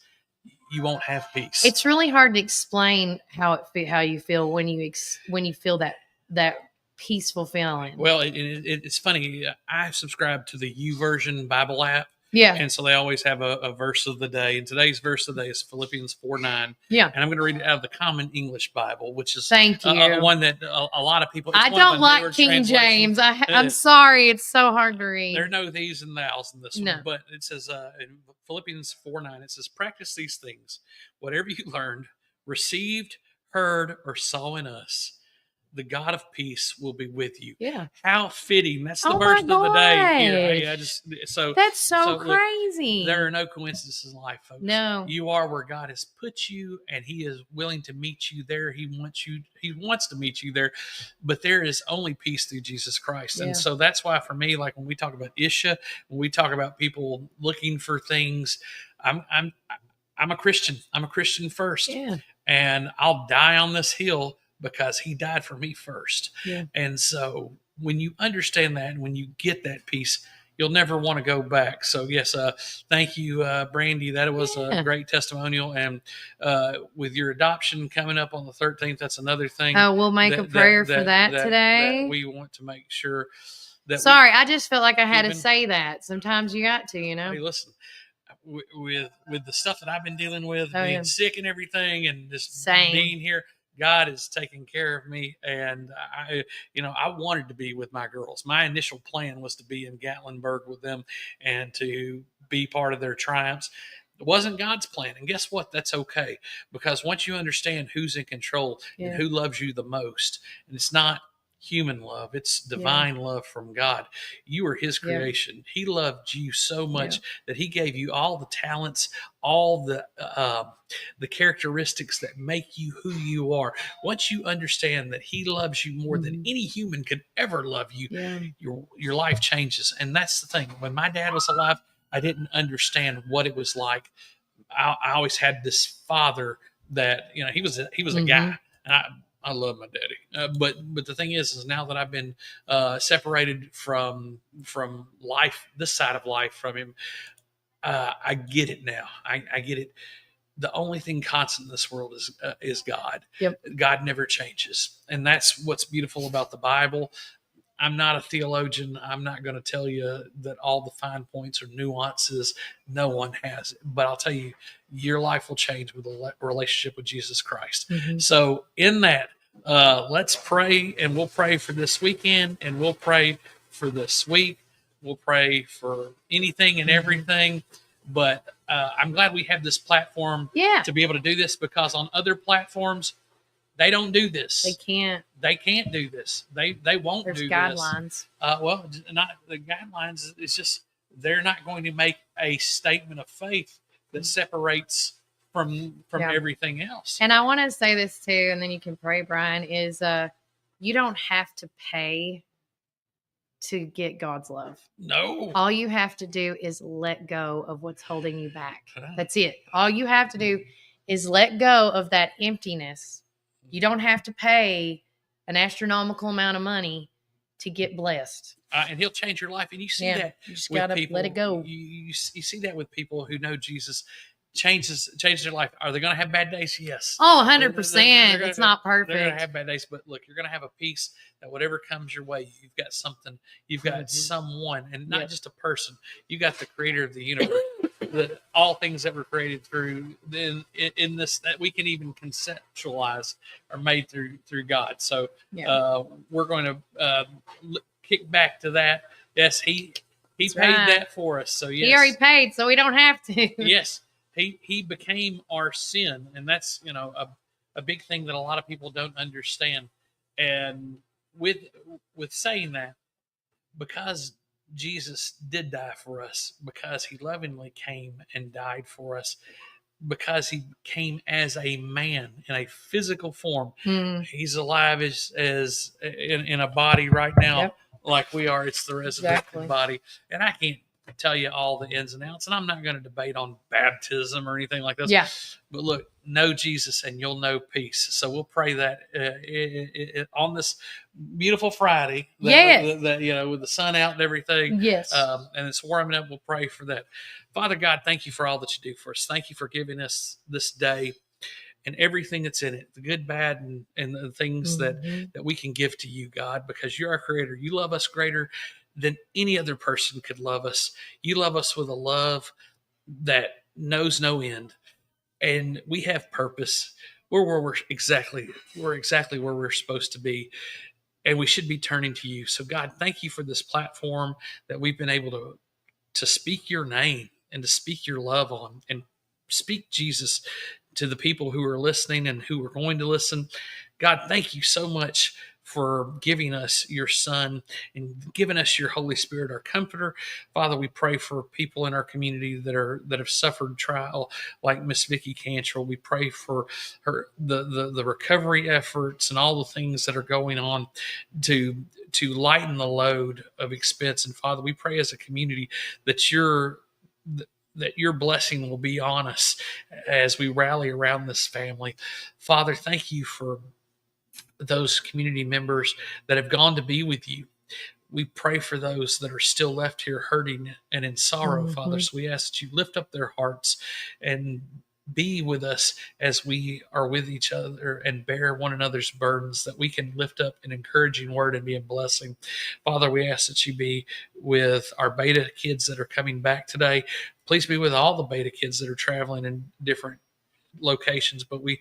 you won't have peace. It's really hard to explain how you feel when you feel that peaceful feeling. Well, it's funny. I subscribe to the YouVersion Bible app. Yeah. And so they always have a verse of the day. And today's verse of the day is Philippians 4:9. Yeah. And I'm going to read it out of the Common English Bible, which is one that a lot of people. I don't like King James. I'm sorry. It's so hard to read. There are no these and thous in this one. But it says in Philippians 4:9, it says, practice these things. Whatever you learned, received, heard, or saw in us, the God of peace will be with you. Yeah. How fitting. That's the verse of the day here. That's so crazy. Look, there are no coincidences in life, folks. No. You are where God has put you, and he is willing to meet you there. He wants to meet you there, but there is only peace through Jesus Christ. And so that's why for me, like when we talk about Isha, when we talk about people looking for things, I'm a Christian. I'm a Christian first. Yeah. And I'll die on this hill because he died for me first. Yeah. And so when you understand that and when you get that peace, you'll never want to go back. So yes, thank you, Brandy. That was a great testimonial. And with your adoption coming up on the 13th, that's another thing. Oh, we'll make a prayer for that today. That we want to make sure that. Sorry, I just felt like I had to say that. Sometimes you got to, Hey, listen. With the stuff that I've been dealing with, being sick and everything, and just being here, God is taking care of me. And I wanted to be with my girls. My initial plan was to be in Gatlinburg with them and to be part of their triumphs. It wasn't God's plan. And guess what? That's okay. Because once you understand who's in control and who loves you the most, and it's not human love, it's divine love from God. You are his creation. He loved you so much that he gave you all the talents, all the characteristics that make you who you are. Once you understand that he loves you more than any human could ever love you, your life changes. And that's the thing. When my dad was alive, I didn't understand what it was like. I always had this father that, he was a guy, and I love my daddy, but the thing is now that I've been separated from life, this side of life from him, I get it now. I get it. The only thing constant in this world is God. Yep. God never changes, and that's what's beautiful about the Bible. I'm not a theologian. I'm not going to tell you that all the fine points or nuances. No one has it. But I'll tell you, your life will change with a relationship with Jesus Christ. Mm-hmm. So in that, let's pray, and we'll pray for this weekend, and we'll pray for this week. We'll pray for anything and everything. But I'm glad we have this platform to be able to do this, because on other platforms, they don't do this. They can't do this. They won't do this. There's guidelines. Well, not the guidelines. It's just they're not going to make a statement of faith that separates from everything else. And I want to say this too, and then you can pray, Brian, is you don't have to pay to get God's love. No. All you have to do is let go of what's holding you back. That's it. All you have to do is let go of that emptiness. You don't have to pay an astronomical amount of money to get blessed. And he'll change your life. And you see that you just got to let it go. You see that with people who know Jesus. changes their life. Are they going to have bad days? Yes. Oh, 100%. It's not perfect. They're going to have bad days, but look, you're going to have a peace that whatever comes your way, you've got something, you've got someone, and not just a person. You got the creator of the universe, all things that were created through in this that we can even conceptualize are made through God. So we're going to kick back to that. Yes, he paid that for us. So yes, he already paid, so we don't have to. Yes. He became our sin, and that's a big thing that a lot of people don't understand. And with saying that, because Jesus did die for us, because he lovingly came and died for us, because he came as a man in a physical form, he's alive as in a body right now, like we are. It's the resurrected body, and I can't tell you all the ins and outs, and I'm not going to debate on baptism or anything like this. But look, know Jesus and you'll know peace. So we'll pray that on this beautiful Friday, that with the sun out and everything, and it's warming up. We'll pray for that. Father God, thank you for all that you do for us. Thank you for giving us this day and everything that's in it, the good, bad, and the things that we can give to you, God, because you're our creator. You love us greater than any other person could love us. You love us with a love that knows no end, and we have purpose. We're exactly where we're supposed to be, and we should be turning to you. So God, thank you for this platform that we've been able to speak your name and to speak your love on and speak Jesus to the people who are listening and who are going to listen. God, thank you so much for giving us your Son and giving us your Holy Spirit, our comforter. Father, we pray for people in our community that have suffered trial, like Miss Vicki Cantrell. We pray for her the recovery efforts and all the things that are going on to lighten the load of expense. And Father, we pray as a community that your blessing will be on us as we rally around this family. Father, thank you for those community members that have gone to be with you. We pray for those that are still left here hurting and in sorrow, Father. So we ask that you lift up their hearts and be with us as we are with each other and bear one another's burdens, that we can lift up an encouraging word and be a blessing. Father, we ask that you be with our beta kids that are coming back today. Please be with all the beta kids that are traveling in different locations, but we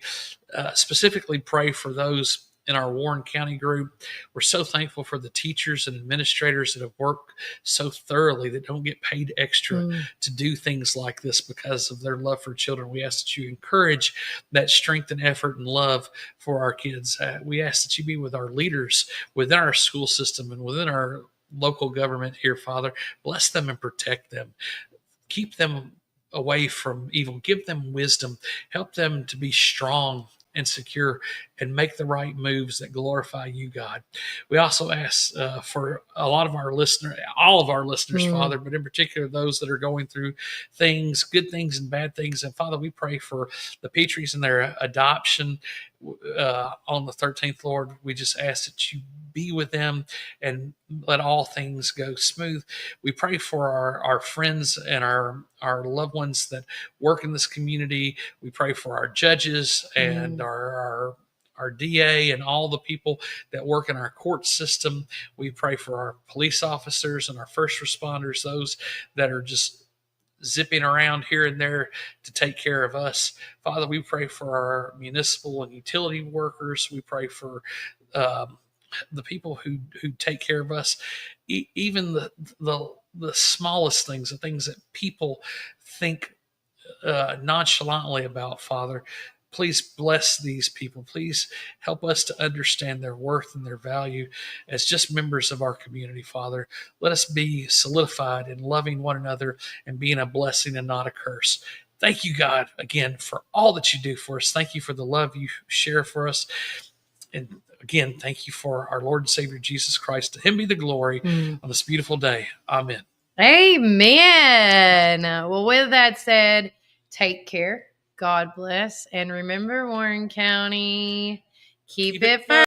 specifically pray for those in our Warren County group. We're so thankful for the teachers and administrators that have worked so thoroughly that don't get paid extra to do things like this because of their love for children. We ask that you encourage that strength and effort and love for our kids. We ask that you be with our leaders within our school system and within our local government here, Father. Bless them and protect them. Keep them away from evil. Give them wisdom. Help them to be strong and secure and make the right moves that glorify you, God. We also ask for a lot of our listeners, all of our listeners, Father, but in particular those that are going through things, good things and bad things. And Father, we pray for the Petries and their adoption on the 13th, Lord. We just ask that you be with them and let all things go smooth. We pray for our friends and our loved ones that work in this community. We pray for our judges and our DA and all the people that work in our court system. We pray for our police officers and our first responders, those that are just zipping around here and there to take care of us. Father, we pray for our municipal and utility workers. We pray for the people who take care of us, even the smallest things, the things that people think nonchalantly about, Father. Please bless these people. Please help us to understand their worth and their value as just members of our community, Father. Let us be solidified in loving one another and being a blessing and not a curse. Thank you, God, again, for all that you do for us. Thank you for the love you share for us. And again, thank you for our Lord and Savior, Jesus Christ. To him be the glory on this beautiful day. Amen. Amen. Well, with that said, take care. God bless. And remember, Warren County, keep it fun.